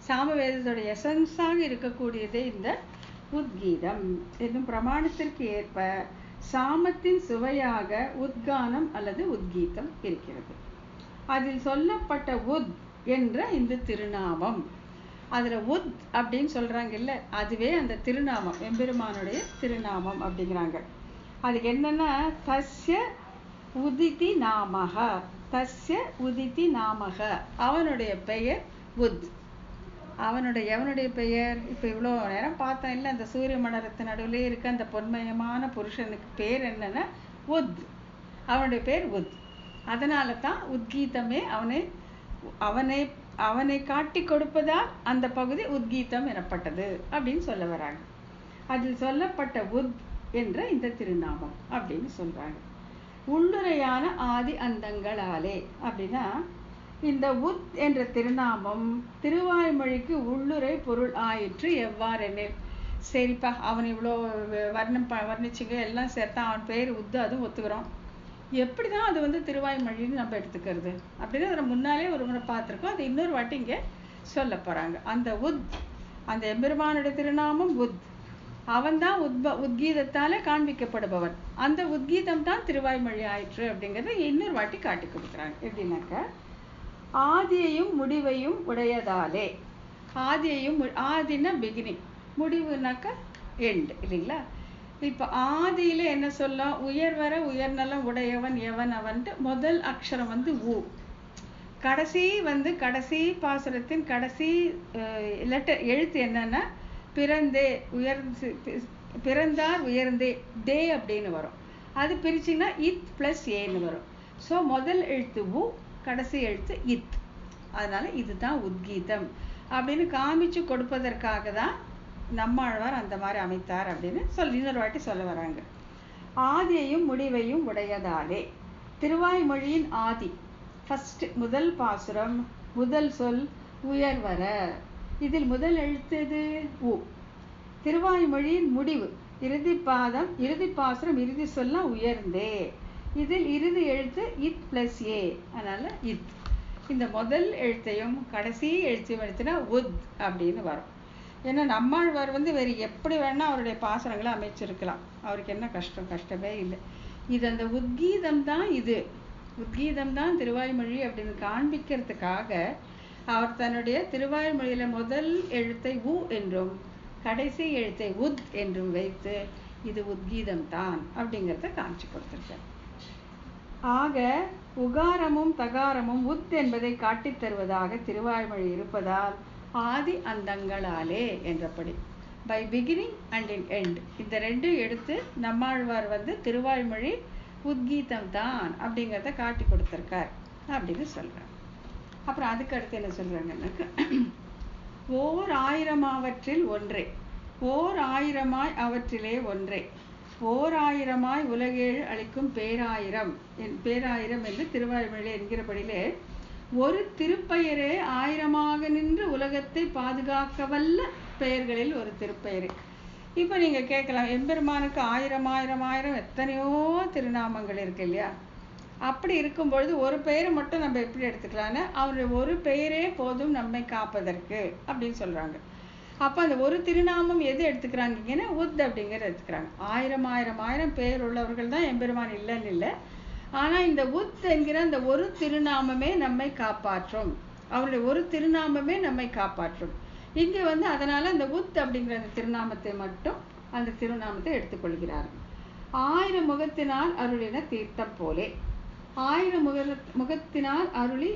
[SPEAKER 1] சாமவேதத்தோட எசன்ஸாக இருக்கக்கூடியதே இந்த உத்கீதம் என்னும் பிரமாணத்திற்கு ஏற்ப சாமத்தின் சுவையாக உத்கானம் அல்லது உத்கீதம் இருக்கிறது. அதில் சொல்லப்பட்ட உத் என்ற இந்த திருநாமம், அதுல உத் அப்படின்னு சொல்றாங்க இல்ல, அதுவே அந்த திருநாமம், எம்பெருமானுடைய திருநாமம் அப்படிங்கிறாங்க. அதுக்கு என்னன்னா, தஸ்ய உதிதி நாமக. தஸ்ய உதிதி நாமக, அவனுடைய பெயர் உத். எவனுடைய பெயர்? இப்போ இவ்வளோ நேரம் பார்த்தோம் இல்லை, அந்த சூரிய மண்டலத்து நடுவிலே இருக்க அந்த பொன்மயமான புருஷனுக்கு பேர் என்னன்னா உத். அவனுடைய பேர் உத். அதனால தான் உத்கீதமே அவனை காட்டி கொடுப்பதால் அந்த பகுதி உத்கீதம் எனப்பட்டது அப்படின்னு சொல்ல வராங்க. அதில் சொல்லப்பட்ட உத் என்ற இந்த திருநாமம் அப்படின்னு சொல்றாங்க. உள்ளுரையான ஆதி அந்தங்களாலே அப்படின்னா, இந்த உத் என்ற திருநாமம் திருவாய்மொழிக்கு உள்ளுரை பொருள் ஆயிற்று எவ்வாறெனில். சரிப்பா, அவன் இவ்வளோ வர்ணிச்சுங்க, எல்லாம் சேர்த்தா அவன் பேர் உத்து, அதுவும் ஒத்துக்கிறோம். எப்படி தான் அது வந்து திருவாய்மொழின்னு நம்ம எடுத்துக்கிறது அப்படின்னு அதை முன்னாலே ஒரு முறை பார்த்துருக்கோம். அது இன்னொரு வாட்டி இங்கே சொல்ல போகிறாங்க. அந்த உத், அந்த எம்பெருமானுடைய திருநாமம் உத். அவன் தான் உத்கீதத்தால் காண்பிக்கப்படுபவன். அந்த உத்கீதம் தான் திருவாய்மொழி ஆயிற்று அப்படிங்கிறத இன்னொரு வாட்டி காட்டி கொடுக்குறாங்க. எப்படின்னாக்க, ஆதியையும் முடிவையும் உடையதாலே. ஆதியையும், ஆதினா பிகினிங், முடிவுனாக்க எண்ட் இல்லைங்களா? இப்போ ஆதியில என்ன சொல்ல, உயர்வர உயர்நலம் உடையவன் எவன் அவன்ட்டு முதல் அக்ஷரம் வந்து ஊ. கடைசி பாசுரத்தின் கடைசி லெட்டர் எழுத்து என்னன்னா பிறந்தே, பிறந்தார் உயர்ந்தே, தே அப்படின்னு வரும். அது பிரிச்சிங்கன்னா இத் பிளஸ் ஏன்னு வரும். ஸோ முதல் எழுத்து ஊ, கடைசி எழுத்து இத். அதனால இதுதான் உத்கீதம் அப்படின்னு காமிச்சு கொடுப்பதற்காக தான் நம்மாழ்வார் அந்த மாதிரி அமைத்தார் அப்படின்னு இன்னொரு வாட்டி சொல்ல வராங்க. ஆதியையும் முடிவையும் உடையதாலே. திருவாய்மொழியின் ஆதி, ஃபர்ஸ்ட் முதல் பாசுரம், முதல் சொல் உயர்வர. இதில் முதல் எழுத்து எது? ஊ. திருவாய்மொழியின் முடிவு, இறுதி பாசுரம், இறுதி சொல்ல உயர்ந்தே. இதில் இறுதி எழுத்து இத் பிளஸ் ஏ, அதனால இத். இந்த முதல் எழுத்தையும் கடைசி எழுத்தையும் எழுத்துனா உத் அப்படின்னு வரும். ஏன்னா நம்மாழ்வார் வந்து வேறு எப்படி வேணா அவருடைய பாசுரங்களை அமைச்சிருக்கலாம். அவருக்கு என்ன கஷ்டமே இல்லை. இது அந்த உத்கீதம் தான். இது உத்கீதம் தான் திருவாய்மொழி அப்படின்னு காண்பிக்கிறதுக்காக அவர் தன்னுடைய திருவாய்மொழியில முதல் எழுத்தை உ என்றும் கடைசி எழுத்தை உத் என்றும் வைத்து இது உத்கீதம் தான் அப்படிங்கிறத காமிச்சு கொடுத்திருக்கார். ஆக உகாரமும் தகாரமும் உத் என்பதை காட்டித் தருவதாக திருவாய்மொழி இருப்பதால் ஆதி அந்தங்களாலே என்றபடி, by beginning and in end, இந்த ரெண்டும் எடுத்து நம்மாழ்வார் வந்து திருவாய்மொழி உத்கீதம் தான் அப்படிங்கிறத காட்டி கொடுத்திருக்கார் அப்படின்னு சொல்றார். அப்புறம் அதுக்கு அடுத்து என்ன சொல்றாங்கன்னாக்க, ஓர் ஆயிரமாவற்றில் ஒன்றே, ஓர் ஆயிரமாய் அவற்றிலே ஒன்றே, ஓர் ஆயிரமாய் உலகேழு அளிக்கும் பேராயிரம் என்று திருவாய்மொழி என்கிறபடியிலே ஒரு திருப்பெயரே ஆயிரமாக நின்று உலகத்தை பாதுகாக்க வல்ல பெயர்களில் ஒரு திருப்பெயரே. இப்போ நீங்கள் கேட்கலாம், எம்பெருமானுக்கு ஆயிரம் ஆயிரம் ஆயிரம் எத்தனையோ திருநாமங்கள் இருக்கு இல்லையா? அப்படி இருக்கும்பொழுது ஒரு பெயரை மட்டும் நம்ம எப்படி எடுத்துக்கலான்னு, அவருடைய ஒரு பெயரே போதும் நம்மை காப்பதற்கு அப்படின்னு சொல்கிறாங்க. அப்போ அந்த ஒரு திருநாமம் எது எடுத்துக்கிறாங்கன்னா உத் அப்படிங்கிறத எடுத்துக்கிறாங்க. ஆயிரம் ஆயிரம் ஆயிரம் பேர் உள்ளவர்கள் தான் எம்பெருமான் இல்லைன்னு இல்லை. ஆனால் இந்த உத் என்கிற அந்த ஒரு திருநாமமே நம்மை காப்பாற்றும். அவருடைய ஒரு திருநாமமே நம்மை காப்பாற்றும். இங்கே வந்து அதனால் அந்த உத் அப்படிங்கிற அந்த திருநாமத்தை மட்டும் அந்த திருநாமத்தை எடுத்துக்கொள்கிறார். ஆயிரம் முகத்தினால் அருளின தீர்த்தம் போலே, ஆயிரம் முகத்தினால் அருளி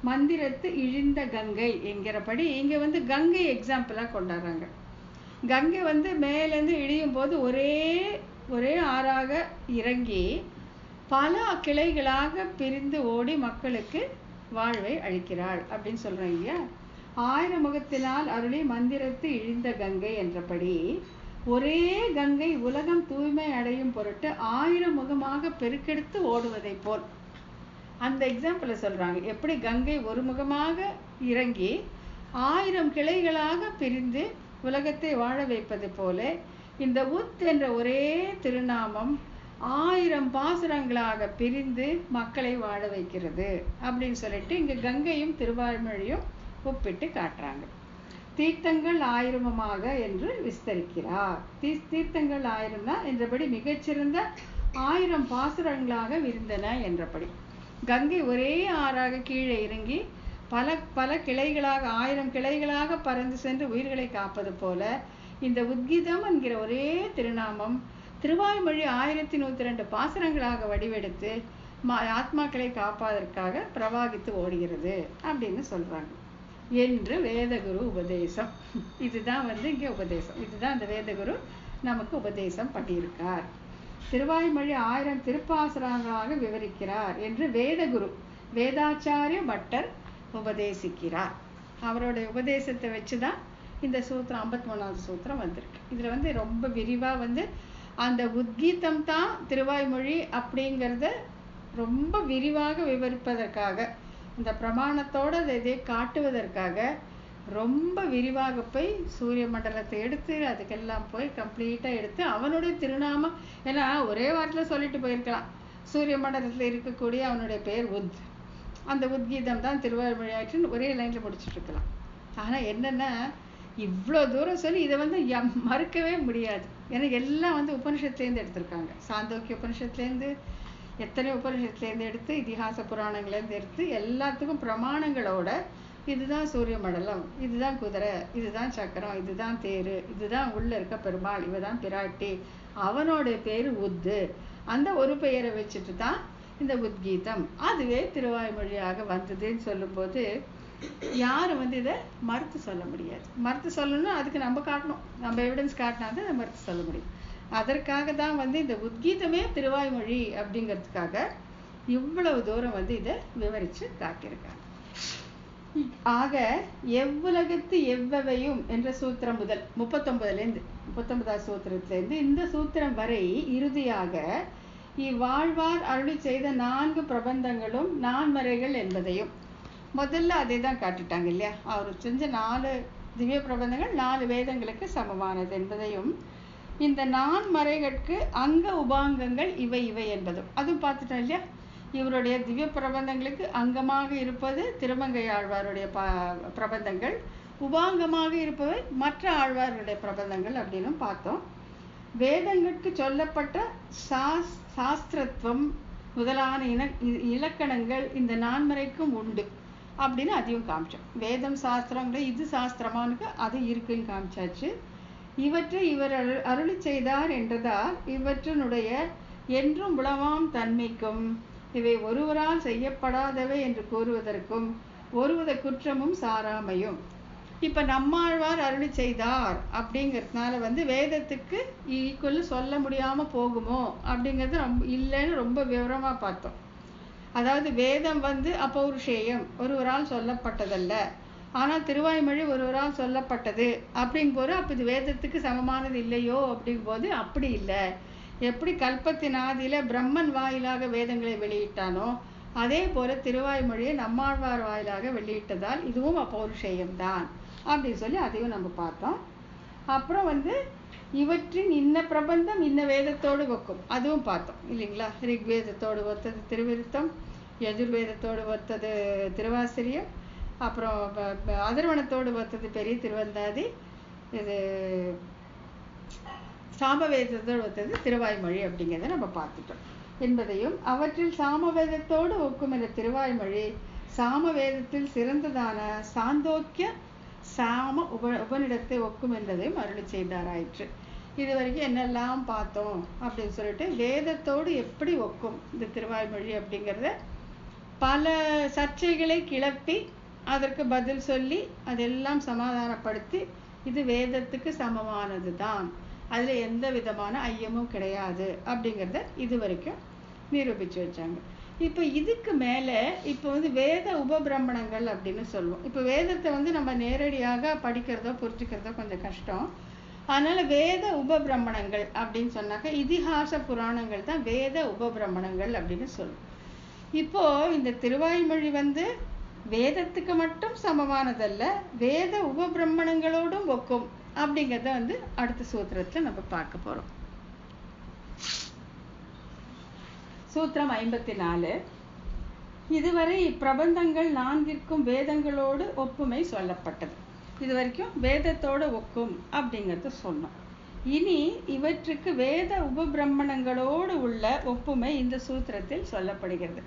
[SPEAKER 1] மந்திரத்து இழிந்த கங்கை என்கிறபடி இங்கே வந்து கங்கை எக்ஸாம்பிளாக கொண்டாடுறாங்க. கங்கை வந்து மேலேருந்து இழியும் போது ஒரே ஆறாக இறங்கி பல கிளைகளாக பிரிந்து ஓடி மக்களுக்கு வாழ்வை அளிக்கிறாள் அப்படின்னு சொல்கிறோம் இல்லையா? ஆயிரம் முகத்தினால் அருளி மந்திரத்து இழிந்த கங்கை என்றபடி ஒரே கங்கை உலகம் தூய்மை அடையும் பொருட்டு ஆயிரம் முகமாக பெருக்கெடுத்து ஓடுவதை போல் அந்த எக்ஸாம்பிளை சொல்றாங்க. எப்படி கங்கை ஒரு முகமாக இறங்கி ஆயிரம் கிளைகளாக பிரிந்து உலகத்தை வாழ வைப்பது போல இந்த உத் என்ற ஒரே திருநாமம் ஆயிரம் பாசுரங்களாக பிரிந்து மக்களை வாழ வைக்கிறது அப்படின்னு சொல்லிட்டு இங்க கங்கையும் திருவாய்மொழியும் ஒப்பிட்டு காட்டுறாங்க. தீர்த்தங்கள் ஆயிரமாக என்று விஸ்தரிக்கிறார். தீர்த்தங்கள் ஆயிரம்னா என்றபடி மிகச்சிறந்த ஆயிரம் பாசுரங்களாக விரிந்தன என்றபடி. கங்கை ஒரே ஆறாக கீழே இறங்கி பல கிளைகளாக ஆயிரம் கிளைகளாக பறந்து சென்று உயிர்களை காப்பது போல இந்த உத்கீதம் என்கிற ஒரே திருநாமம் திருவாய்மொழி 1102 பாசுரங்களாக வடிவெடுத்து ஆத்மாக்களை காப்பதற்காக பிரவாகித்து ஓடுகிறது அப்படின்னு சொல்றாங்க என்று வேதகுரு உபதேசம். இதுதான் வந்து இங்கே உபதேசம். இதுதான் அந்த வேதகுரு நமக்கு உபதேசம் பண்ணியிருக்கார். திருவாய்மொழி 1000 திருப்பாசுரங்களாக விவரிக்கிறார் என்று வேதகுரு வேதாச்சாரிய பட்டர் உபதேசிக்கிறார். அவருடைய உபதேசத்தை வச்சுதான் இந்த சூத்திரம் 53வது சூத்திரம் வந்திருக்கு. இதுல வந்து ரொம்ப விரிவா வந்து அந்த உத்கீதம் தான் திருவாய்மொழி அப்படிங்கிறத ரொம்ப விரிவாக விவரிப்பதற்காக, இந்த பிரமாணத்தோட இதை காட்டுவதற்காக ரொம்ப விரிவாக போய் சூரிய மண்டலத்தை எடுத்து அதுக்கெல்லாம் போய் கம்ப்ளீட்டாக எடுத்து அவனுடைய திருநாமம், ஏன்னா ஒரே வாரத்தில் சொல்லிட்டு போயிருக்கலாம். சூரிய மண்டலத்தில் இருக்கக்கூடிய அவனுடைய பெயர் உத், அந்த உத்கீதம் தான் திருவாய்மொழி ஆயிடுச்சுன்னு ஒரே லைனில் முடிச்சுட்டு இருக்கலாம். ஆனால் என்னென்னா இவ்வளோ தூரம் சொல்லி இதை வந்து மறுக்கவே முடியாது. ஏன்னா எல்லாம் வந்து உபனிஷத்துலேருந்து எடுத்திருக்காங்க. சாந்தோக்கிய உபனிஷத்துலேருந்து எத்தனையோ உபனிஷத்துலேருந்து எடுத்து இதிகாச புராணங்கள்லேருந்து எடுத்து எல்லாத்துக்கும் பிரமாணங்களோட இதுதான் சூரிய மண்டலம், இதுதான் குதிரை, இதுதான் சக்கரம், இதுதான் தேரு, இதுதான் உள்ள இருக்க பெருமாள், இவதான் பிராட்டி, அவனோட பேரு உத்து, அந்த ஒரு பெயரை வச்சுட்டு தான் இந்த உத்கீதம் அதுவே திருவாய்மொழியாக வந்ததுன்னு சொல்லும்போது யாரும் வந்து இதை மறுத்து சொல்ல முடியாது. மறுத்து சொல்லணும்னா அதுக்கு நம்ம காட்டணும், நம்ம எவிடன்ஸ் காட்டினா தான் அதை மறுத்து சொல்ல முடியும். அதற்காக தான் வந்து இந்த உத்கீதமே திருவாய்மொழி அப்படிங்கிறதுக்காக இவ்வளவு தூரம் வந்து இதை விவரிச்சு காட்டியிருக்காங்க. ஆக எவ்வுலகத்து எவ்வவையும் என்ற சூத்திரம் முதல் 39வது சூத்திரத்திலிருந்து இந்த சூத்திரம் வரை இறுதியாக இவ்வாழ்வார் அருளி செய்த 4 பிரபந்தங்களும் நான்மறைகள் என்பதையும் முதல்ல அதை தான் காட்டிட்டாங்க இல்லையா? அவர் செஞ்ச 4 திவ்ய பிரபந்தங்கள் 4 வேதங்களுக்கு சமமானது என்பதையும், இந்த நான்மறைகளுக்கு அங்க உபாங்கங்கள் இவை என்பதும் அதுவும் பார்த்துட்டோம் இல்லையா? இவருடைய திவ்ய பிரபந்தங்களுக்கு அங்கமாக இருப்பது திருமங்கை ஆழ்வாருடைய பிரபந்தங்கள், உபாங்கமாக இருப்பவை மற்ற ஆழ்வார்களுடைய பிரபந்தங்கள் அப்படின்னு பார்த்தோம். வேதங்களுக்கு சொல்லப்பட்ட சாஸ்திரத்துவம் முதலான இலக்கணங்கள் இந்த நான்மறைக்கும் உண்டு அப்படின்னு அதையும் காமிச்சோம். வேதம் சாஸ்திரங்களை இது சாஸ்திரமானுக்கு அது இருக்குன்னு காமிச்சாச்சு. இவற்றை இவர் அருளி செய்தார் என்றதால் இவற்றினுடைய என்றும் உளவாம் தன்மைக்கும் இவை ஒருவரால் செய்யப்படாதவை என்று கூறுவதற்கும் ஒருவித குற்றமும் சாராமையும். இப்ப நம்மாழ்வார் அருளி செய்தார் அப்படிங்கிறதுனால வந்து வேதத்துக்கு ஈக்குவல் சொல்ல முடியாம போகுமோ அப்படிங்கிறது இல்லைன்னு ரொம்ப விவரமா பார்த்தோம். அதாவது வேதம் வந்து அப்பௌருஷேயம், ஒருவரால் சொல்லப்பட்டதல்ல, ஆனால் திருவாய்மொழி ஒருவரால் சொல்லப்பட்டது அப்படிங்கும் போது அப்போ இது வேதத்துக்கு சமமானது இல்லையோ அப்படிங்கும் போது அப்படி இல்லை. எப்படி கல்பத்தின் ஆதியில பிரம்மன் வாயிலாக வேதங்களை வெளியிட்டானோ அதே போல திருவாய்மொழியை நம்மாழ்வார் வாயிலாக வெளியிட்டதால் இதுவும் அப்பௌருஷேயம் தான் அப்படின்னு சொல்லி அதையும் நம்ம பார்த்தோம். அப்புறம் வந்து இவற்றின் இன்ன பிரபந்தம் இன்ன வேதத்தோடு ஒக்கும், அதுவும் பார்த்தோம் இல்லைங்களா. ரிக்வேதத்தோடு ஒத்தது திருவிருத்தம், யஜுர்வேதத்தோடு ஒத்தது திருவாசிரியம், அப்புறம் அதர்வணத்தோடு ஒத்தது பெரிய திருவந்தாதி, இது சாமவேதத்தோடு ஒத்தது திருவாய்மொழி அப்படிங்கிறத நம்ம பார்த்துட்டோம் என்பதையும், அவற்றில் சாமவேதத்தோடு ஒக்கும் என்ற திருவாய்மொழி சாமவேதத்தில் சிறந்ததான சாந்தோக்கிய சாம உபனிடத்தை ஒக்கும் என்பதையும் அருளி செய்தாராயிற்று. இது வரைக்கும் என்னெல்லாம் பார்த்தோம் அப்படின்னு சொல்லிட்டு, வேதத்தோடு எப்படி ஒக்கும் இந்த திருவாய்மொழி அப்படிங்கிறத பல சர்ச்சைகளை கிளப்பி அதற்கு பதில் சொல்லி அதெல்லாம் சமாதானப்படுத்தி, இது வேதத்துக்கு சமமானது தான், அதில் எந்த விதமான ஐயமும் கிடையாது அப்படிங்கிறத இது வரைக்கும் நிரூபித்து வச்சாங்க. இப்போ இதுக்கு மேலே இப்போ வேத உபபிரமணங்கள் அப்படின்னு சொல்லுவோம். இப்போ வேதத்தை நம்ம நேரடியாக படிக்கிறதோ புரிஞ்சுக்கிறதோ கொஞ்சம் கஷ்டம். அதனால் வேத உபபிரமணங்கள் அப்படின்னு சொன்னாக்க இதிகாச புராணங்கள் தான் வேத உபபிரமணங்கள் அப்படின்னு சொல்லுவோம். இப்போது இந்த திருவாய்மொழி வேதத்துக்கு மட்டும் சமமானதல்ல, வேத உபபிரமணங்களோடும் ஒக்கும் அப்படிங்கிறத அடுத்த சூத்திரத்தில் நம்ம பார்க்க போகிறோம். சூத்திரம் 54. இதுவரை இப்பிரபந்தங்கள் 4ற்கும் வேதங்களோடு ஒப்புமை சொல்லப்பட்டது. இது வரைக்கும் வேதத்தோடு ஒக்கும் அப்படிங்கிறத சொன்னோம். இனி இவற்றுக்கு வேத உபபிரமணங்களோடு உள்ள ஒப்புமை இந்த சூத்திரத்தில் சொல்லப்படுகிறது.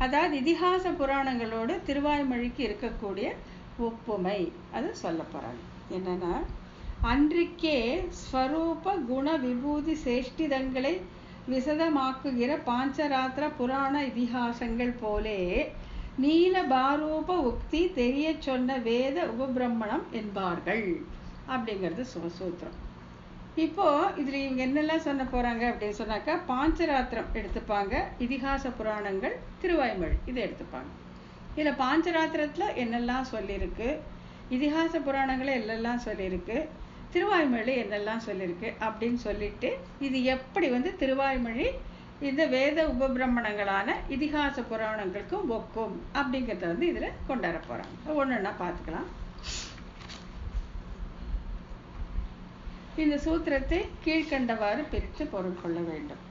[SPEAKER 1] அதாவது இதிகாச புராணங்களோடு திருவாய்மொழிக்கு இருக்கக்கூடிய ஒப்புமை அது சொல்ல போகிறாங்க. என்னன்னா, அன்றைக்கே ஸ்வரூப குண விபூதி சேஷ்டிதங்களை விசதமாக்குகிற பாஞ்சராத்திர புராண இதிகாசங்கள் போலே நீல பாரூப உக்தி தெரிய சொன்ன வேத உபபிரமணம் என்பார்கள் அப்படிங்கிறது சூத்திரம். இப்போ இதில் இவங்க என்னெல்லாம் சொல்ல போகிறாங்க அப்படின்னு சொன்னாக்கா, பாஞ்சராத்திரம் எடுத்துப்பாங்க, இதிகாச புராணங்கள், திருவாய்மொழி இதை எடுத்துப்பாங்க. இதில் பாஞ்சராத்திரத்தில் என்னெல்லாம் சொல்லியிருக்கு, இதிகாச புராணங்களை என்னெல்லாம் சொல்லியிருக்கு, திருவாய்மொழி என்னெல்லாம் சொல்லியிருக்கு அப்படின்னு சொல்லிட்டு, இது எப்படி திருவாய்மொழி இந்த வேத உபபிரமணங்களான இதிகாச புராணங்களுக்கும் ஒக்கும் அப்படிங்கிறத இதில் கொண்டாட போகிறாங்க. ஒன்றுன்னா பார்த்துக்கலாம். இந்த சூத்திரத்தை கீழ்கண்டவாறு பிரித்து பொருள் கொள்ள வேண்டும்.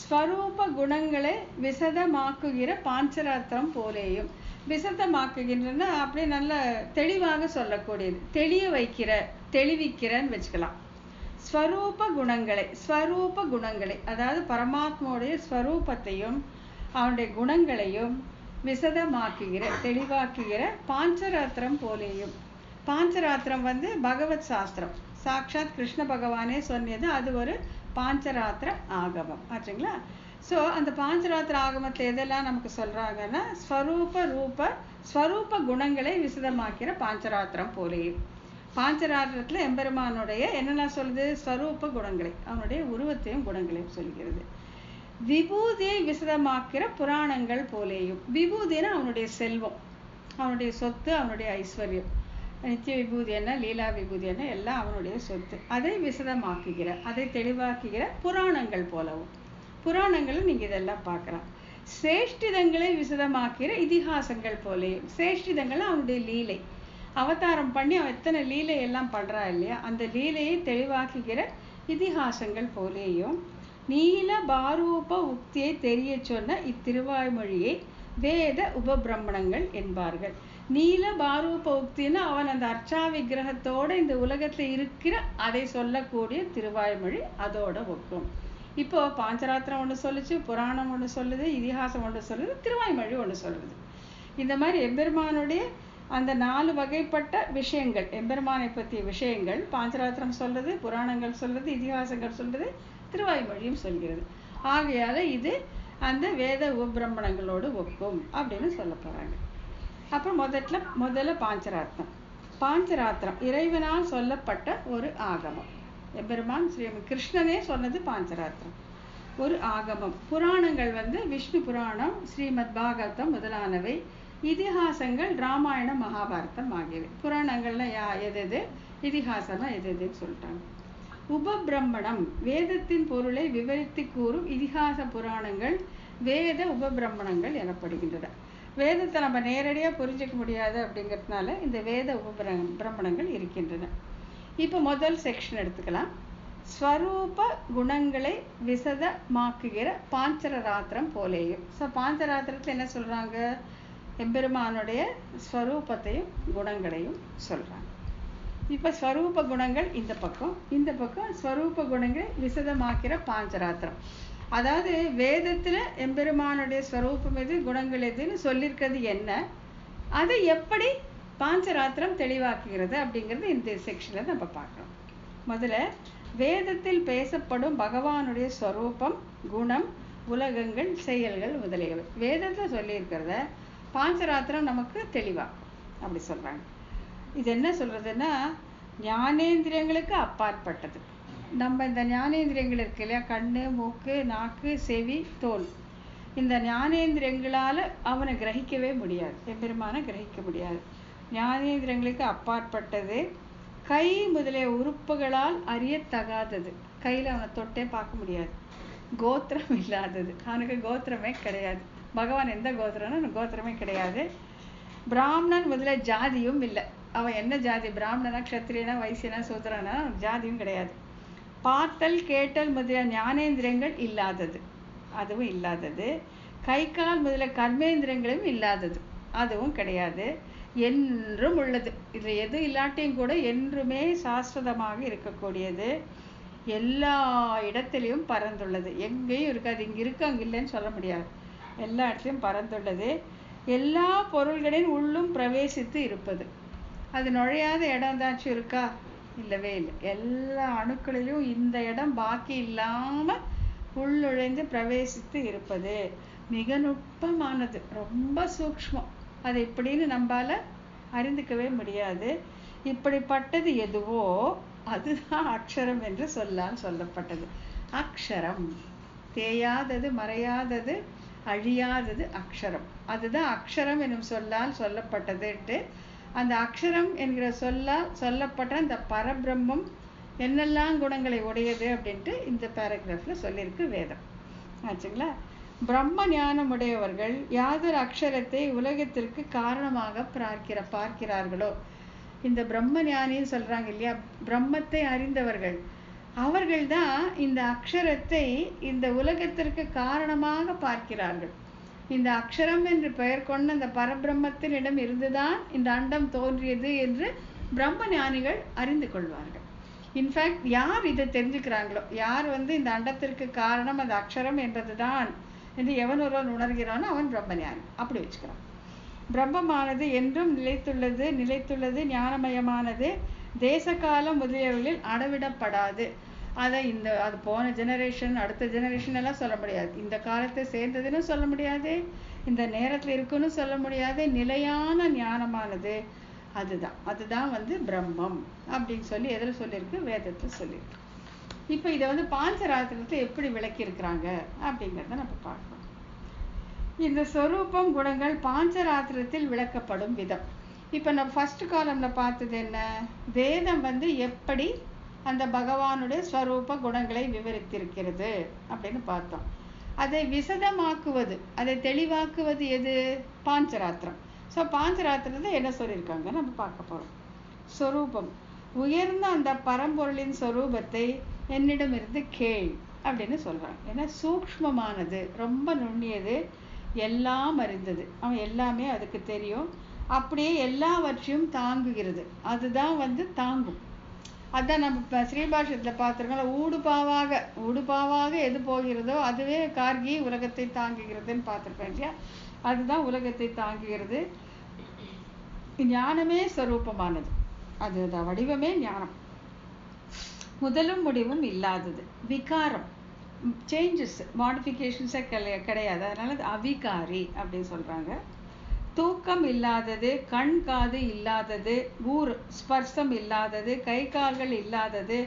[SPEAKER 1] ஸ்வரூப குணங்களை விசதமாக்குகிற பாஞ்சராத்திரம் போலேயும், விசதமாக்குகின்றன அப்படியே நல்ல தெளிவாக சொல்லக்கூடியது, தெளிய வைக்கிற, தெளிவிக்கிறன்னு வச்சுக்கலாம். ஸ்வரூப குணங்களை அதாவது பரமாத்மாவுடைய ஸ்வரூபத்தையும் அவனுடைய குணங்களையும் விசதமாக்குகிற, தெளிவாக்குகிற பாஞ்சராத்திரம் போலேயும். பாஞ்சராத்திரம் பகவத் சாஸ்திரம், சாக்ஷாத் கிருஷ்ண பகவானே சொன்னது, அது ஒரு பாஞ்சராத்திர ஆகமம் ஆச்சுங்களா. ஸோ அந்த பாஞ்சராத்திர ஆகமத்தில் எதெல்லாம் நமக்கு சொல்கிறாங்கன்னா, ஸ்வரூப குணங்களை விசதமாக்கிற பாஞ்சராத்திரம் போலேயும். பாஞ்சராத்திரத்தில் எம்பெருமானுடைய என்னெல்லாம் சொல்லுது, ஸ்வரூப குணங்களை, அவனுடைய உருவத்தையும் குணங்களையும் சொல்கிறது. விபூதியை விசதமாக்கிற புராணங்கள் போலேயும். விபூதினா அவனுடைய செல்வம், அவனுடைய சொத்து, அவனுடைய ஐஸ்வர்யம், நித்திய விபூதி என்ன, லீலா விபூதி என்ன, எல்லாம் அவனுடைய சொத்து. அதை விசதமாக்குகிற, அதை தெளிவாக்குகிற புராணங்கள் போலவும். புராணங்களும் நீங்கள் இதெல்லாம் பார்க்கலாம். சேஷ்டிதங்களை விசதமாக்கிற இதிகாசங்கள் போலேயும். சேஷ்டிதங்கள் அவனுடைய லீலை, அவதாரம் பண்ணி அவன் எத்தனை லீலை எல்லாம் பண்ணுறா இல்லையா, அந்த லீலையை தெளிவாக்குகிற இதிகாசங்கள் போலேயும். நீல பாரூப உக்தியை தெரிய சொன்ன இத்திருவாய்மொழியை வேத உபபிரமணங்கள் என்பார்கள். நீல பாரூப உக்தின்னு அவன் அந்த அர்ச்சா விக்கிரகத்தோட இந்த உலகத்தில் இருக்கிற அதை சொல்லக்கூடிய திருவாய்மொழி அதோட ஒக்கும். இப்போ பாஞ்சராத்திரம் ஒன்று சொல்லுச்சு, புராணம் ஒன்று சொல்லுது, இதிகாசம் ஒன்று சொல்லுது, திருவாய்மொழி ஒன்று சொல்லுது. இந்த மாதிரி எம்பெருமானுடைய அந்த 4 வகைப்பட்ட விஷயங்கள், எம்பெருமானை பற்றிய விஷயங்கள் பாஞ்சராத்திரம் சொல்றது, புராணங்கள் சொல்றது, இதிகாசங்கள் சொல்றது, திருவாய்மொழியும் சொல்கிறது. ஆகையால இது அந்த வேத உபபிரமணங்களோடு ஒக்கும் அப்படின்னு சொல்ல போகிறாங்க. அப்புறம் முதல்ல பாஞ்சராத்திரம் இறைவனால் சொல்லப்பட்ட ஒரு ஆகமம். எம்பெருமான் ஸ்ரீ கிருஷ்ணனே சொன்னது பாஞ்சராத்திரம், ஒரு ஆகமம். புராணங்கள் விஷ்ணு புராணம், ஸ்ரீமத் பாகவதம் முதலானவை. இதிகாசங்கள் ராமாயணம், மகாபாரதம் ஆகியவை. புராணங்கள்லாம் எது, இதிகாசம்னா எதுன்னு சொல்லிட்டாங்க. உபபிரமணம் வேதத்தின் பொருளை விவரித்து கூறும் இதிகாச புராணங்கள் வேத உபபிரமணங்கள் எனப்படுகின்றன. வேதத்தை நம்ம நேரடியாக புரிஞ்சிக்க முடியாது அப்படிங்கிறதுனால இந்த வேத உபபிரமணங்கள் இருக்கின்றன. இப்போ முதல் செக்ஷன் எடுத்துக்கலாம். ஸ்வரூப குணங்களை விசதமாக்குகிற பாஞ்சராத்திரம் போலேயும். ஸோ பாஞ்சராத்திரத்தில் என்ன சொல்றாங்க? எம்பெருமானுடைய ஸ்வரூபத்தையும் குணங்களையும் சொல்றாங்க. இப்ப ஸ்வரூப குணங்கள் இந்த பக்கம் ஸ்வரூப குணங்களை விசதமாக்கிற பாஞ்சராத்திரம். அதாவது வேதத்துல எம்பெருமானுடைய ஸ்வரூபம் எது, குணங்கள் எதுன்னு சொல்லியிருக்கிறது என்ன, அதை எப்படி பாஞ்சராத்திரம் தெளிவாக்குகிறது அப்படிங்கிறது இந்த செக்ஷன்ல நம்ம பார்க்கணும். முதல்ல வேதத்தில் பேசப்படும் பகவானுடைய ஸ்வரூபம், குணம், உலகங்கள், செயல்கள் முதலியவை வேதத்துல சொல்லியிருக்கிறத பாஞ்சராத்திரம் நமக்கு தெளிவாக்கும் அப்படி சொல்றாங்க. இது என்ன சொல்றதுன்னா, ஞானேந்திரியங்களுக்கு அப்பாற்பட்டது. நம்ம இந்த ஞானேந்திரியங்கள் இருக்கு இல்லையா, கண்ணு, மூக்கு, நாக்கு, செவி, தோல், இந்த ஞானேந்திரியங்களால அவனை கிரகிக்கவே முடியாது, எம்பெருமான கிரகிக்க முடியாது. ஞானேந்திரியங்களுக்கு அப்பாற்பட்டது, கை முதலிய உறுப்புகளால் அறியத்தகாதது. கையில அவனை தொட்டே பார்க்க முடியாது. கோத்திரம் இல்லாதது, அவனுக்கு கோத்திரமே கிடையாது. பகவான் எந்த கோத்திரம்னா கோத்திரமே கிடையாது. பிராமணன் முதல்ல ஜாதியும் இல்லை. அவன் என்ன ஜாதி, பிராமணனா, க்ஷத்திரியனா, வைசியனா, சூத்திரனா, ஜாதியும் கிடையாது. பார்த்தல், கேட்டல் முதலிய ஞானேந்திரியங்கள் இல்லாதது, அதுவும் இல்லாதது. கை கால் முதலிய கர்மேந்திரங்களும் இல்லாதது, அதுவும் கிடையாது. என்றும் உள்ளது. இதுல எது இல்லாட்டியும் கூட என்றுமே சாஸ்வதமாக இருக்கக்கூடியது. எல்லா இடத்திலையும் பறந்துள்ளது, எங்கேயும் இருக்காது. இங்க இருக்கு அங்க இல்லைன்னு சொல்ல முடியாது, எல்லா இடத்துலையும் பறந்துள்ளது. எல்லா பொருள்களின் உள்ளும் பிரவேசித்து இருப்பது. அது நுழையாத இடம் தாச்சும் இருக்கா? இல்லவே இல்லை. எல்லா அணுக்களிலும் இந்த இடம் பாக்கி இல்லாம உள்நுழைந்து பிரவேசித்து இருப்பது. மிக நுட்பமானது, ரொம்ப சூக்ஷ்மம். அது எப்படின்னு நம்மால அறிந்துக்கவே முடியாது. இப்படிப்பட்டது எதுவோ அதுதான் அக்ஷரம் என்று சொல்லால் சொல்லப்பட்டது. அக்ஷரம் தேயாதது, மறையாதது, அழியாதது அக்ஷரம். அதுதான் அக்ஷரம் என்னும் சொல்லால் சொல்லப்பட்டதுட்டு. அந்த அக்ஷரம் என்கிற சொல்லால் சொல்லப்பட்ட அந்த பரபிரம்மம் என்னெல்லாம் குணங்களை உடையது அப்படின்ட்டு இந்த பேராகிராஃப்ல சொல்லியிருக்கு வேதம். ஆச்சுங்களா? பிரம்ம ஞானம் உடையவர்கள் யாதொரு அக்ஷரத்தை உலகத்திற்கு காரணமாக பார்க்கிறார்களோ, இந்த பிரம்ம ஞானின்னு சொல்றாங்க இல்லையா, பிரம்மத்தை அறிந்தவர்கள், அவர்கள் தான் இந்த அக்ஷரத்தை இந்த உலகத்திற்கு காரணமாக பார்க்கிறார்கள். இந்த அக்ஷரம் என்று பெயர் கொண்ட அந்த பரபிரம்மத்தினிடம் இருந்துதான் இந்த அண்டம் தோன்றியது என்று பிரம்ம ஞானிகள் அறிந்து கொள்வார்கள். இன்ஃபேக்ட் யார் இதை தெரிஞ்சுக்கிறாங்களோ, யார் இந்த அண்டத்திற்கு காரணம் அந்த அக்ஷரம் என்பதுதான் என்று எவன் ஒருவன் உணர்கிறானோ அவன் பிரம்மஞானி. அப்படி வச்சுக்கிறான். பிரம்மமானது என்றும் நிலைத்துள்ளது, ஞானமயமானது, தேச காலம் முதலியவர்களில் அடவிடப்படாது. அதை அது போன ஜெனரேஷன், அடுத்த ஜெனரேஷன் எல்லாம் சொல்ல முடியாது, இந்த காலத்தை சேர்ந்ததுன்னு சொல்ல முடியாது, இந்த நேரத்தில் இருக்குன்னு சொல்ல முடியாது. நிலையான ஞானமானது அதுதான் பிரம்மம் அப்படின்னு சொல்லி எதில் சொல்லியிருக்கு? வேதத்தை சொல்லியிருக்கு. இப்போ இதை பாஞ்சராத்திரத்தை எப்படி விளக்கி இருக்கிறாங்க அப்படிங்கிறத நம்ம பார்க்கணும். இந்த ஸ்வரூபம், குணங்கள் பாஞ்சராத்திரத்தில் விளக்கப்படும் விதம். இப்போ நம்ம ஃபர்ஸ்ட் காலம்ல பார்த்தது என்ன? வேதம் எப்படி அந்த பகவானுடைய ஸ்வரூப குணங்களை விவரித்திருக்கிறது அப்படின்னு பார்த்தோம். அதை விசதமாக்குவது, அதை தெளிவாக்குவது எது? பாஞ்சராத்திரம். ஸோ பாஞ்சராத்திரத்தை என்ன சொல்லியிருக்காங்க நம்ம பார்க்க போறோம். ஸ்வரூபம், உயர்ந்த அந்த பரம்பொருளின் ஸ்வரூபத்தை என்னிடமிருந்து கேள் அப்படின்னு சொல்றாங்க. ஏன்னா சூக்ஷ்மமானது, ரொம்ப நுண்ணியது, எல்லாம் அறிந்தது, அவன் எல்லாமே அதுக்கு தெரியும், அப்படியே எல்லாவற்றையும் தாங்குகிறது. அதுதான் தாங்கும். அதான் நம்ம ஸ்ரீபாஷ்யத்துல பார்த்துருக்கோம், ஊடுபாவாக எது போகிறதோ அதுவே கார்கி உலகத்தை தாங்குகிறதுன்னு பார்த்துருப்பேன் இல்லையா? அதுதான் உலகத்தை தாங்குகிறது. ஞானமே ஸ்வரூபமானது, அது வடிவமே ஞானம், முதலும் முடிவும் இல்லாதது, விகாரம், சேஞ்சஸ், மாடிஃபிகேஷன்ஸே கிடையாது, அதனால அது அவிகாரி அப்படின்னு சொல்றாங்க. தூக்கம் இல்லாதது, கண் காது இல்லாதது, ஊர் ஸ்பர்சம் இல்லாதது, கை கால்கள் இல்லாதது,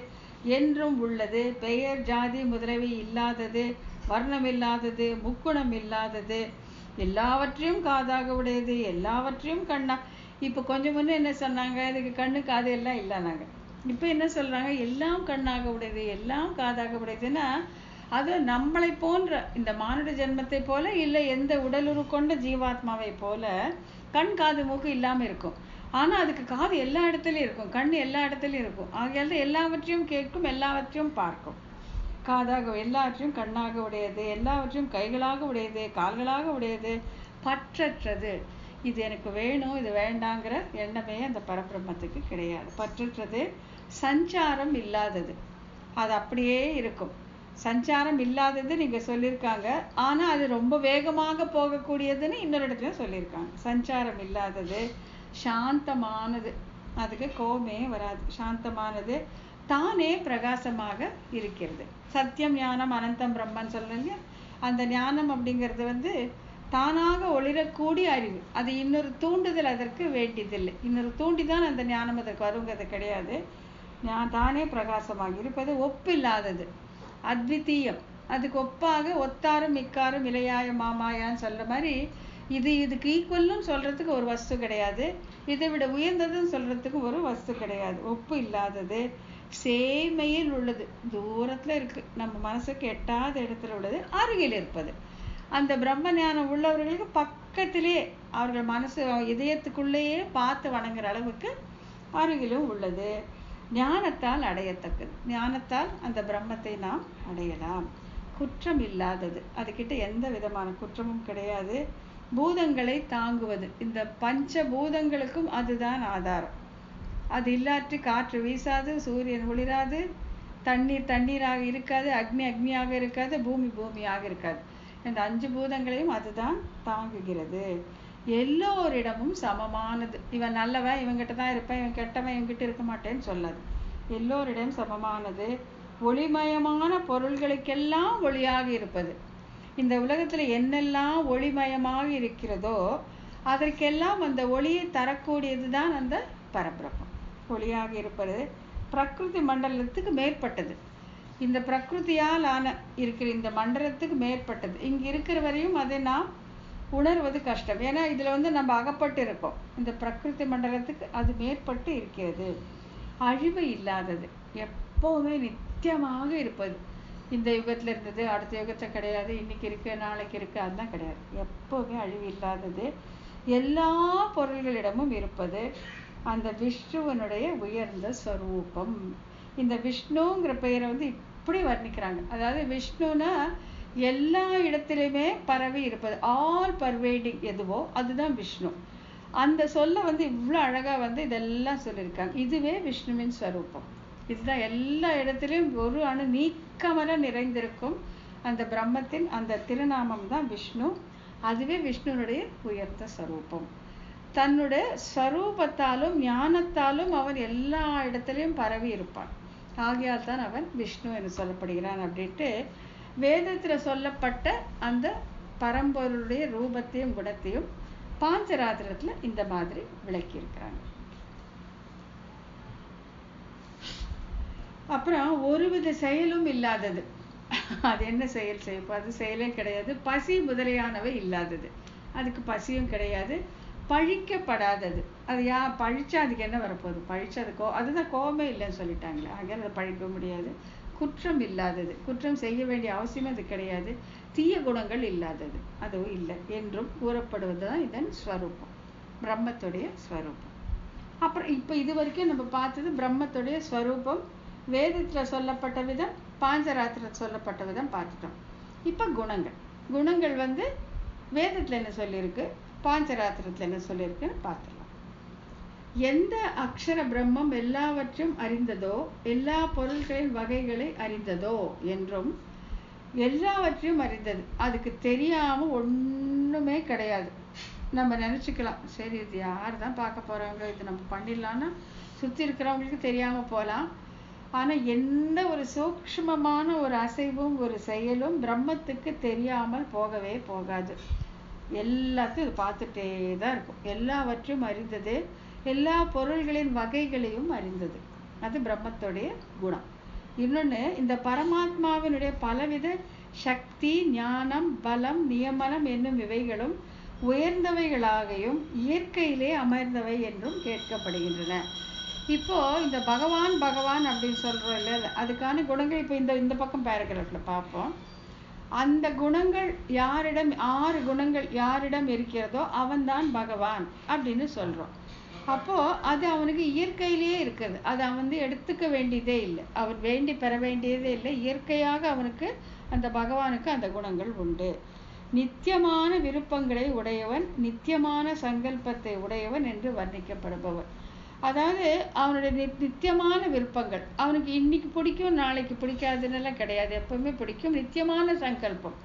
[SPEAKER 1] என்றும் உள்ளது, பெயர் ஜாதி முதலவி இல்லாதது, வர்ணம் இல்லாதது, முக்குணம் இல்லாதது, எல்லாவற்றையும் காதாக உடையது, எல்லாவற்றையும் கண்ணா. இப்போ கொஞ்சம் முன்னே என்ன சொன்னாங்க? இதுக்கு கண்ணு காது எல்லாம் இல்லைனாங்க. இப்போ என்ன சொல்றாங்க? எல்லாம் கண்ணாக உடையது, எல்லாம் காதாக உடையதுன்னா அது நம்மளை போன்ற இந்த மானுட ஜென்மத்தை போல இல்லை, எந்த உடலுறு கொண்ட ஜீவாத்மாவை போல கண் காது மூக்கு இல்லாம இருக்கும். ஆனா அதுக்கு காது எல்லா இடத்துலயும் இருக்கும், கண் எல்லா இடத்துலயும் இருக்கும். ஆகையால் எல்லாவற்றையும் கேட்கும், எல்லாவற்றையும் பார்க்கும். காதாக எல்லாவற்றையும் கண்ணாக உடையது, எல்லாவற்றையும் கைகளாக உடையது, கால்களாக உடையது, பற்றற்றது. இது எனக்கு வேணும், இது வேண்டாங்கிற எண்ணமே அந்த பரபிரம்மத்துக்கு கிடையாது. பற்றற்றது, சஞ்சாரம் இல்லாதது, அது அப்படியே இருக்கும். சஞ்சாரம் இல்லாதது நீங்க சொல்லியிருக்காங்க, ஆனா அது ரொம்ப வேகமாக போகக்கூடியதுன்னு இன்னொரு இடத்துல சொல்லியிருக்காங்க. சஞ்சாரம் இல்லாதது, சாந்தமானது, அதுக்கு கோபமே வராது, சாந்தமானது, தானே பிரகாசமாக இருக்கிறது. சத்தியம் ஞானம் அனந்தம் பிரம்மன் சொல்லுங்க. அந்த ஞானம் அப்படிங்கிறது தானாக ஒளிரக்கூடிய அறிவு. அது இன்னொரு தூண்டுதல் அதற்கு வேண்டியதில்லை. இன்னொரு தூண்டிதான் அந்த ஞானம் அதற்கு வருங்கிறது கிடையாது. தானே பிரகாசமாக இருப்பது, ஒப்பில்லாதது, அத்விதீயம். அதுக்கு ஒப்பாக ஒத்தாரும் மிக்காரும் இலையாய மாமாயான்னு சொல்ற மாதிரி இதுக்கு ஈக்குவல்னு சொல்றதுக்கு ஒரு வஸ்து கிடையாது, இதை விட உயர்ந்ததுன்னு சொல்றதுக்கு ஒரு வஸ்து கிடையாது. ஒப்பு இல்லாதது, சேமையில் உள்ளது, தூரத்துல இருக்கு, நம்ம மனசுக்கு எட்டாத இடத்துல உள்ளது, அருகில் இருப்பது. அந்த பிரம்ம ஞானம் உள்ளவர்களுக்கு பக்கத்திலேயே, அவர்கள் மனசு இதயத்துக்குள்ளேயே பார்த்து வணங்குற அளவுக்கு அருகிலும் உள்ளது. ஞானத்தால் அடையத்தக்கது, ஞானத்தால் அந்த பிரம்மத்தை நாம் அடையலாம். குற்றம் இல்லாதது, அதுகிட்ட எந்த விதமான குற்றமும் கிடையாது. பூதங்களை தாங்குவது, இந்த பஞ்ச பூதங்களுக்கும் அதுதான் ஆதாரம். அது இல்லாற்றி காற்று வீசாது, சூரியன் ஒளிராது, தண்ணீர் தண்ணீராக இருக்காது, அக்னி அக்னியாக இருக்காது, பூமி பூமியாக இருக்காது. இந்த 5 பூதங்களையும் அதுதான் தாங்குகிறது. எல்லோரிடமும் சமமானது. இவன் நல்லவன், இவங்கிட்ட தான் இருப்பேன், இவன் கெட்டவன், இவங்கிட்ட இருக்க மாட்டேன்னு சொல்லாது. எல்லோரிடம் சமமானது. ஒளிமயமான பொருள்களுக்கெல்லாம் ஒளியாக இருப்பது. இந்த உலகத்துல என்னெல்லாம் ஒளிமயமாக இருக்கிறதோ அதற்கெல்லாம் அந்த ஒளியை தரக்கூடியதுதான் அந்த பரபிரம்மம். ஒளியாக இருப்பது பிரகிருதி மண்டலத்துக்கு மேற்பட்டது. இந்த பிரகிருதியால் ஆன இருக்கிற இந்த மண்டலத்துக்கு மேற்பட்டது. இங்க இருக்கிற வரையும் அதை நாம் உணர்வது கஷ்டம். ஏன்னா இதுல நம்ம அகப்பட்டு இருக்கோம். இந்த பிரகிருதி மண்டலத்துக்கு அது மேற்பட்டு இருக்கிறது. அழிவு இல்லாதது, எப்பவுமே நித்தியமாக இருப்பது. இந்த யுகத்துல இருந்தது, அடுத்த யுகத்துல கிடையாது, இன்னைக்கு இருக்கு நாளைக்கு இருக்கு, அதெல்லாம் கிடையாது. எப்பவுமே அழிவு இல்லாதது, எல்லா பொருள்களிடமும் இருப்பது, அந்த விஷ்ணுவனுடைய உயர்ந்த ஸ்வரூபம். இந்த விஷ்ணுங்கிற பெயரை இப்படி வர்ணிக்கிறாங்க. அதாவது விஷ்ணுனா எல்லா இடத்திலுமே பரவி இருப்பது, ஆல் பர்வேடிங் எதுவோ அதுதான் விஷ்ணு. அந்த சொல்ல இவ்வளவு அழகா இதெல்லாம் சொல்லியிருக்காங்க. இதுவே விஷ்ணுவின் ஸ்வரூபம். இதுதான் எல்லா இடத்திலும் ஒரு அணு நீக்கமர நிறைந்திருக்கும் அந்த பிரம்மத்தின் அந்த திருநாமம் தான் விஷ்ணு. அதுவே விஷ்ணுனுடைய உயர்ந்த ஸ்வரூபம். தன்னுடைய ஸ்வரூபத்தாலும் ஞானத்தாலும் அவன் எல்லா இடத்திலையும் பரவி இருப்பான். ஆகையால் தான் அவன் விஷ்ணு என்று சொல்லப்படுகிறான். அப்படின்ட்டு வேதத்துல சொல்லப்பட்ட அந்த பரம்பொருளுடைய ரூபத்தையும் குணத்தையும் பாஞ்சராத்திரத்துல இந்த மாதிரி விளக்கி இருக்கிறாங்க. அப்புறம் ஒருவித செயலும் இல்லாதது. அது என்ன செயல் செய்யும்? அது செயலே கிடையாது. பசி முதலியானவை இல்லாதது, அதுக்கு பசியும் கிடையாது. பழிக்கப்படாதது, அது பழிச்சா அதுக்கு என்ன வரப்போகுது? பழிச்சா அதுதான் கோபமே இல்லைன்னு சொல்லிட்டாங்களே, ஆக அதை பழிக்க முடியாது. குற்றம் இல்லாதது, குற்றம் செய்ய வேண்டிய அவசியம் அது கிடையாது. தீய குணங்கள் இல்லாதது, அதுவும் இல்லை என்றும் கூறப்படுவதுதான் இதன் ஸ்வரூபம், பிரம்மத்துடைய ஸ்வரூபம். அப்புறம் இப்ப இது வரைக்கும் நம்ம பார்த்தது பிரம்மத்துடைய ஸ்வரூபம். வேதத்துல சொல்லப்பட்ட விதம், பாஞ்சராத்திரத்துல சொல்லப்பட்ட விதம் பார்த்துட்டோம். இப்ப குணங்கள். குணங்கள் வேதத்துல என்ன சொல்லியிருக்கு, பாஞ்சராத்திரத்துல என்ன சொல்லியிருக்குன்னு பார்த்துடலாம். எந்த அக்ஷர பிரம்மம் எல்லாவற்றையும் அறிந்ததோ, எல்லா பொருள்களின் வகைகளை அறிந்ததோ என்றும், எல்லாவற்றையும் அறிந்தது, அதுக்கு தெரியாம ஒண்ணுமே கிடையாது. நம்ம நினைச்சுக்கலாம், சரி இது யார் தான் பார்க்க போறாங்க, இது நம்ம பண்ணிடலாம்னா சுத்தி இருக்கிறவங்களுக்கு தெரியாம போலாம். ஆனா எந்த ஒரு சூக்ஷ்மமான ஒரு அசைவும் ஒரு செயலும் பிரம்மத்துக்கு தெரியாமல் போகவே போகாது. எல்லாத்தையும் இது பார்த்துட்டே தான் இருக்கும். எல்லாவற்றையும் அறிந்தது, எல்லா பொருள்களின் வகைகளையும் அறிந்தது, அது பிரம்மத்துடைய குணம். இன்னொன்னு, இந்த பரமாத்மாவினுடைய பலவித சக்தி, ஞானம், பலம், நியமனம் என்னும் இவைகளும் உயர்ந்தவைகளாகவும் இயற்கையிலே அமர்ந்தவை என்றும் கேட்கப்படுகின்றன. இப்போ இந்த பகவான் பகவான் அப்படின்னு சொல்றோம் இல்ல, அதுக்கான குணங்கள் இப்போ இந்த பக்கம் பேராகிராஃப்ல பார்ப்போம். அந்த குணங்கள் யாரிடம், 6 குணங்கள் யாரிடம் இருக்கிறதோ அவன்தான் பகவான் அப்படின்னு சொல்றோம். அப்போ அது அவனுக்கு இயற்கையிலேயே இருக்குது. அது அவன் எடுத்துக்க வேண்டியதே இல்லை, அவன் வேண்டி பெற வேண்டியதே இல்லை. இயற்கையாக அவனுக்கு அந்த பகவானுக்கு அந்த குணங்கள் உண்டு. நித்தியமான விருப்பங்களை உடையவன், நித்தியமான சங்கல்பத்தை உடையவன் என்று வர்ணிக்கப்படுபவன். அதாவது அவனுடைய நித்தியமான விருப்பங்கள், அவனுக்கு இன்னைக்கு பிடிக்கும் நாளைக்கு பிடிக்காதுன்னெல்லாம் கிடையாது, எப்பவுமே பிடிக்கும். நித்தியமான சங்கல்பம்,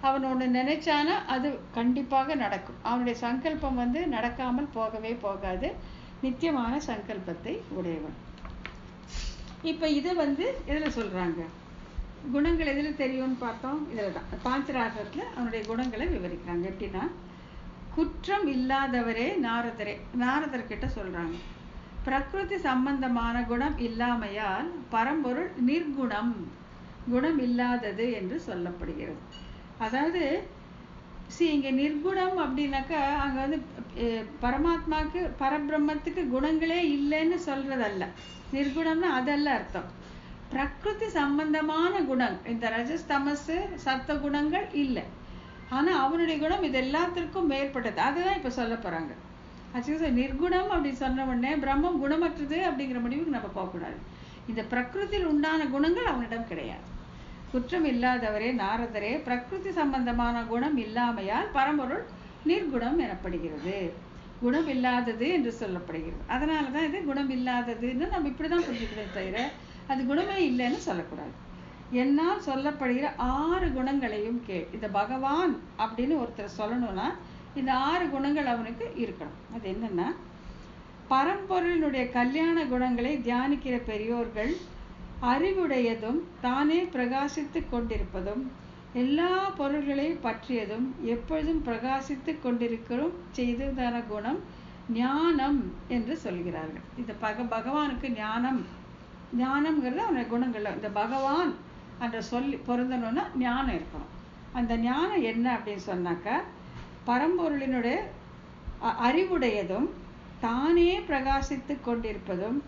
[SPEAKER 1] அவன் ஒன்று நினைச்சானா அது கண்டிப்பாக நடக்கும். அவனுடைய சங்கல்பம் நடக்காமல் போகவே போகாது. நித்தியமான சங்கல்பத்தை உடையவன். இப்போ இதை எதில் சொல்றாங்க? குணங்கள் எதில் தெரியும்னு பார்த்தோம். இதில் தான் பாஞ்சராத்திரத்தில் அவனுடைய குணங்களை விவரிக்கிறாங்க. எப்படின்னா, குற்றம் இல்லாதவரே நாரதரே, நாரதர்கிட்ட சொல்றாங்க, பிரகிருதி சம்பந்தமான குணம் இல்லாமையால் பரம்பொருள் நிர்குணம், குணம் இல்லாதது என்று சொல்லப்படுகிறது. அதாவது இங்க நிர்குணம் அப்படின்னாக்கா அங்க பரமாத்மாக்கு பரபிரம்மத்துக்கு குணங்களே இல்லைன்னு சொல்றதல்ல. நிர்குணம்னா அதல்ல அர்த்தம். பிரகிருதி சம்பந்தமான குணம், இந்த ரஜஸ் தமஸ் சத்த குணங்கள் இல்லை, ஆனா அவனுடைய குணம் இது எல்லாத்திற்கும் மேற்பட்டது. அதுதான் இப்ப சொல்ல போறாங்க. நிர்குணம் அப்படின்னு சொன்ன உடனே பிரம்மம் குணமற்றது அப்படிங்கிற முடிவுக்கு நம்ம போகக்கூடாது. இந்த பிரகிருதியில் உண்டான குணங்கள் அவனிடம் கிடையாது. குற்றம் இல்லாதவரே நாரதரே, பிரகிருதி சம்பந்தமான குணம் இல்லாமையால் பரம்பொருள் நிர்குணம் எனப்படுகிறது, குணம் இல்லாதது என்று சொல்லப்படுகிறது. அதனாலதான் இது குணம் இல்லாததுன்னு நம்ம இப்படிதான் புரிஞ்சுக்கிறோம், தவிர அது குணமே இல்லைன்னு சொல்லக்கூடாது. என்னால் சொல்லப்படுகிற 6 குணங்களையும் கேள். இந்த பகவான் அப்படின்னு ஒருத்தர் சொல்லணும்னா இந்த 6 குணங்கள் அவனுக்கு இருக்கணும். அது என்னன்னா, பரம்பொருளினுடைய கல்யாண குணங்களை தியானிக்கிற பெரியோர்கள் அறிவுடையதும் தானே பிரகாசித்து கொண்டிருப்பதும் எல்லா பொருள்களையும் பற்றியதும் எப்பொழுதும் பிரகாசித்து கொண்டிருக்கிறோம் செய்ததான குணம் ஞானம் என்று சொல்கிறார்கள். இந்த பகவானுக்கு ஞானம், ஞானம்ங்கிறது அவனுடைய குணங்கள். இந்த பகவான் என்ற சொல்லி பொருந்தணும்னா ஞானம் இருக்கணும். அந்த ஞானம் என்ன அப்படின்னு சொன்னாக்கா, பரம்பொருளினுடைய அறிவுடையதும் தானே பிரகாசித்து கொண்டிருப்பதும்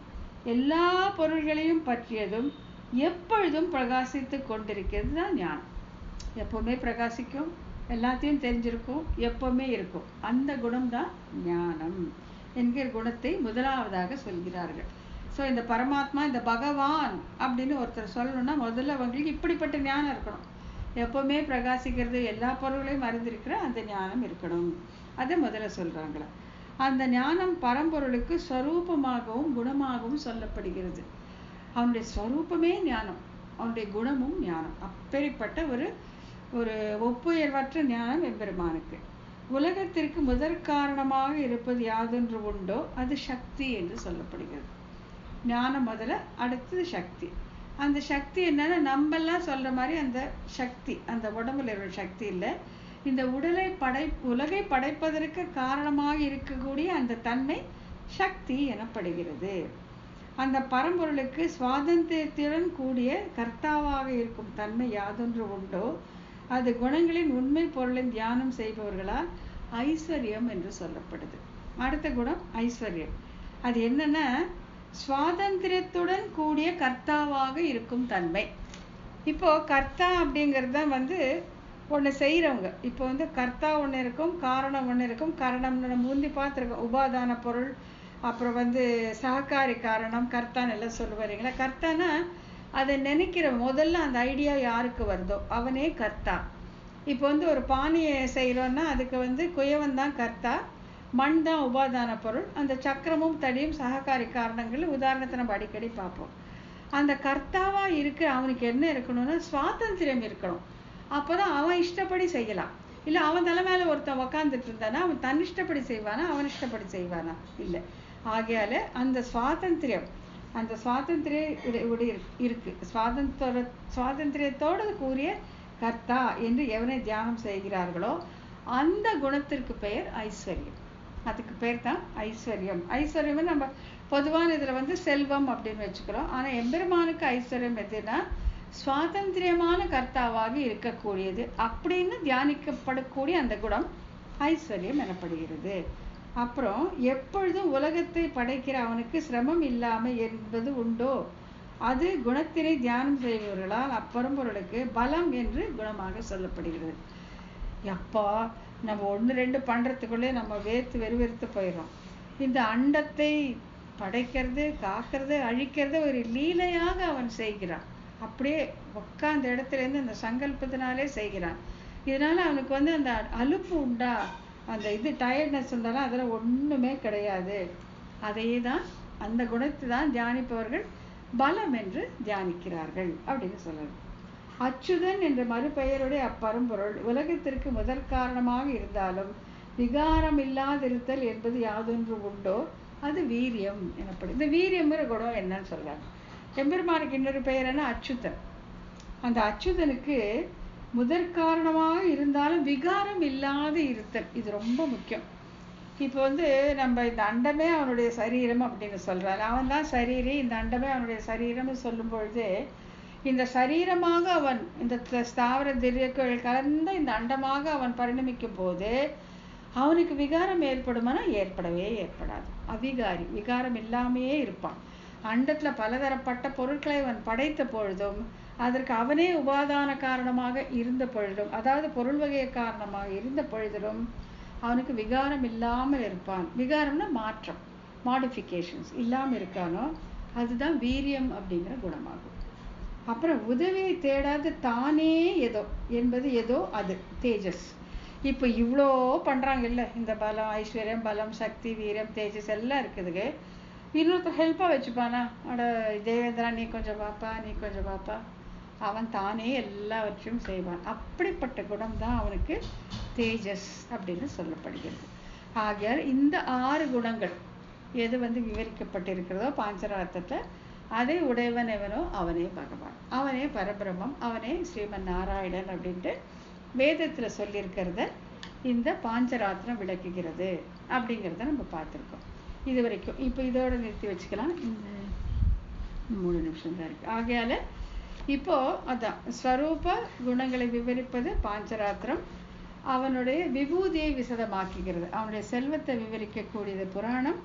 [SPEAKER 1] எல்லா பொருள்களையும் பற்றியதும் எப்பொழுதும் பிரகாசித்து கொண்டிருக்கிறது தான் ஞானம். எப்பவுமே பிரகாசிக்கும், எல்லாத்தையும் தெரிஞ்சிருக்கும், எப்பவுமே இருக்கும். அந்த குணம் தான் ஞானம் என்கிற குணத்தை முதலாவதாக சொல்கிறார்கள். ஸோ இந்த பரமாத்மா, இந்த பகவான் அப்படின்னு ஒருத்தர் சொல்லணும்னா முதல்ல அவங்களுக்கு இப்படிப்பட்ட ஞானம் இருக்கணும். எப்பவுமே பிரகாசிக்கிறது, எல்லா பொருள்களையும் அறிந்திருக்கிற அந்த ஞானம் இருக்கணும். அதை முதல்ல சொல்றாங்களா. அந்த ஞானம் பரம்பொருளுக்கு ஸ்வரூபமாகவும் குணமாகவும் சொல்லப்படுகிறது. அவனுடைய ஸ்வரூபமே ஞானம், அவனுடைய குணமும் ஞானம். அப்பேற்பட்ட ஒரு ஒப்புயர்வற்ற ஞானம் எம்பெருமானுக்கு. உலகத்திற்கு முதற் காரணமாக இருப்பது யாதொன்று உண்டோ அது சக்தி என்று சொல்லப்படுகிறது. ஞானம் முதல்ல, அடுத்தது சக்தி. அந்த சக்தி என்னன்னா, நம்மெல்லாம் சொல்ற மாதிரி அந்த சக்தி அந்த உடம்புல இருக்கிற சக்தி இல்லை. இந்த உலகை படைப்பதற்கு காரணமாக இருக்கக்கூடிய அந்த தன்மை சக்தி எனப்படுகிறது. அந்த பரம்பொருளுக்கு சுவாதந்திரத்துடன் கூடிய கர்த்தாவாக இருக்கும் தன்மை யாதொன்று உண்டோ அது குணங்களின் உண்மை பொருளின் தியானம் செய்பவர்களால் ஐஸ்வர்யம் என்று சொல்லப்படுது. அடுத்த குணம் ஐஸ்வர்யம். அது என்னன்னா, சுவாதந்திரத்துடன் கூடிய கர்த்தாவாக இருக்கும் தன்மை. இப்போ கர்த்தா அப்படிங்கிறது தான் ஒன்று செய்கிறவங்க. இப்போ கர்த்தா ஒன்று இருக்கும், காரணம் ஒன்று இருக்கும். காரணம்னு நம்ம முந்தி பார்த்துருக்கோம், உபாதான பொருள், அப்புறம் சககாரி காரணம், கர்த்தான்னு எல்லாம் சொல்லுவாருங்களா. கர்த்தானா அதை நினைக்கிற முதல்ல அந்த ஐடியா யாருக்கு வருதோ அவனே கர்த்தா. இப்போ ஒரு பானையை செய்கிறோன்னா அதுக்கு குயவன் தான் கர்த்தா, மண் தான் உபாதான பொருள், அந்த சக்கரமும் தடியும் சககாரி காரணங்கள் உதாரணத்தை நம்ம அடிக்கடி பார்ப்போம். அந்த கர்த்தாவா இருக்கிற அவனுக்கு என்ன இருக்கணும்னா சுவாதந்திரம் இருக்கணும். அப்போதான் அவன் இஷ்டப்படி செய்யலாம். இல்லை அவன் தலை மேல ஒருத்தன் உக்காந்துட்டு இருந்தானா அவன் தன் இஷ்டப்படி செய்வானா, அவன் இஷ்டப்படி செய்வானா? இல்லை. ஆகையால அந்த சுவாதந்திரம், அந்த இருக்கு. சுவாதந்திரத்தோடு கூறிய கர்த்தா என்று எவனை தியானம் செய்கிறார்களோ அந்த குணத்திற்கு பெயர் ஐஸ்வர்யம். அதுக்கு பேர் தான் ஐஸ்வர்யம். ஐஸ்வர்யம் நம்ம பொதுவான இதுல செல்வம் அப்படின்னு வச்சுக்கிறோம். ஆனா எம்பெருமானுக்கு ஐஸ்வர்யம் எதுனா சுவாதந்திரியமான கர்த்தாவாக இருக்கக்கூடியது அப்படின்னு தியானிக்கப்படக்கூடிய அந்த குணம் ஐஸ்வர்யம் எனப்படுகிறது. அப்புறம் எப்பொழுதும் உலகத்தை படைக்கிற அவனுக்கு சிரமம் இல்லாம என்பது உண்டோ அது குணத்தினை தியானம் செய்பவர்களால் அப்பரம்பொருளுக்கு பலம் என்று குணமாக சொல்லப்படுகிறது. எப்பா நம்ம 1-2 பண்றதுக்குள்ளே நம்ம வெறுத்து போயிடும். இந்த அண்டத்தை படைக்கிறது, காக்கிறது, அழிக்கிறது ஒரு லீலையாக அவன் செய்கிறான். அப்படியே உட்கார்ந்த இடத்துல இருந்து அந்த சங்கல்பத்தினாலே செய்கிறான். இதனால அவனுக்கு அந்த அலுப்பு உண்டா, அந்த டயர்ட்னஸ் இருந்தாலும் அதில் ஒன்றுமே கிடையாது. அதே தான், அந்த குணத்தை தான் தியானிப்பவர்கள் பலம் என்று தியானிக்கிறார்கள் அப்படின்னு சொல்றது. அச்சுதன் என்ற மறுபெயருடைய அப்பரம்பொருள் உலகத்திற்கு முதற் காரணமாக இருந்தாலும் விகாரம் இல்லாதிருத்தல் என்பது யாதொன்று உண்டோ அது வீரியம் எனப்படும். இந்த வீரியம்ங்கிற குணம் என்னன்னு சொல்றாங்க. எம்பெருமானுக்கு இன்னொரு பெயர் என்ன? அச்சுதன். அந்த அச்சுதனுக்கு முதற் காரணமாக இருந்தாலும் விகாரம் இல்லாது இருத்தல், இது ரொம்ப முக்கியம். இப்போ நம்ம இந்த அண்டமே அவனுடைய சரீரம் அப்படின்னு சொல்றாரு. அவன் தான் சரீரி, இந்த அண்டமே அவனுடைய சரீரம்னு சொல்லும் பொழுது இந்த சரீரமாக அவன் இந்த ஸ்தாவர திரியக்கள் கலந்த இந்த அண்டமாக அவன் பரிணமிக்கும் போது அவனுக்கு விகாரம் ஏற்படுமானா ஏற்படவே ஏற்படாது. அவிகாரி, விகாரம் இல்லாமையே இருப்பான். அண்டத்துல பலதரப்பட்ட பொருட்களை அவன் படைத்த பொழுதும் அதற்கு அவனே உபாதான காரணமாக இருந்த பொழுதும், அதாவது பொருள் வகைய காரணமாக இருந்த பொழுதிலும் அவனுக்கு விகாரம் இல்லாமல் இருப்பான். விகாரம்னா மாற்றம், மாடிஃபிகேஷன்ஸ் இல்லாமல் இருக்கானோ அதுதான் வீரியம் அப்படிங்கிற குணமாகும். அப்புறம் உதவியை தேடாது தானே ஏதோ என்பது ஏதோ அது தேஜஸ். இப்போ இவ்வளோ பண்ணுறாங்கல்ல, இந்த பலம், ஐஸ்வர்யம், பலம், சக்தி, வீரம், தேஜஸ் எல்லாம் இருக்குதுங்க. இன்னொருத்தர் ஹெல்ப்பாக வச்சுப்பானா, அட தேவேந்திரா நீ கொஞ்சம் பாப்பா, நீ கொஞ்சம் பாப்பா, அவன் தானே எல்லாவற்றையும் செய்வான். அப்படிப்பட்ட குணம் தான் அவனுக்கு தேஜஸ் அப்படின்னு சொல்லப்படுகிறது. ஆகையால் இந்த 6 குணங்கள் எது விவரிக்கப்பட்டிருக்கிறதோ பாஞ்சராத்திரத்தை, அதை உடையவன் எவனோ அவனே பகவான், அவனே பரபிரம்மம், அவனே ஸ்ரீமன் நாராயணன் அப்படின்ட்டு வேதத்தில் சொல்லியிருக்கிறத இந்த பாஞ்சராத்திரம் விளக்குகிறது அப்படிங்கிறத நம்ம பார்த்துருக்கோம் இது வரைக்கும். இப்போ இதோட நிறுத்தி வச்சுக்கலாம், இந்த 3 நிமிஷம் தான் இருக்கு. ஆகையால இப்போ அதான் ஸ்வரூப குணங்களை விவரிப்பது பாஞ்சராத்திரம். அவனுடைய விபூதியை விசதமாக்குகிறது. அவனுடைய செல்வத்தை விவரிக்கக்கூடியது புராணம்.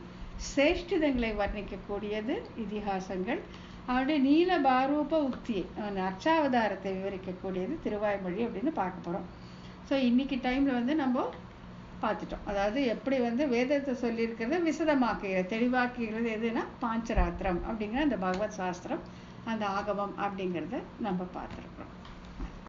[SPEAKER 1] சேஷ்டிதங்களை வர்ணிக்கக்கூடியது இதிகாசங்கள். அவனுடைய நீல பாரூப உக்தியை, அவன் அர்ச்சாவதாரத்தை விவரிக்கக்கூடியது திருவாய்மொழி அப்படின்னு பார்க்க போகிறோம். ஸோ இன்னைக்கு டைமில் நம்ம பார்த்துட்டோம். அதாவது எப்படி வேதத்தை சொல்லியிருக்கிறத விசதமாக்குகிறது, தெளிவாக்குகிறது எதுனா பாஞ்சராத்திரம் அப்படிங்கிற அந்த பகவத் சாஸ்திரம், அந்த ஆகமம் அப்படிங்கிறத நம்ம பார்த்துருக்கோம்.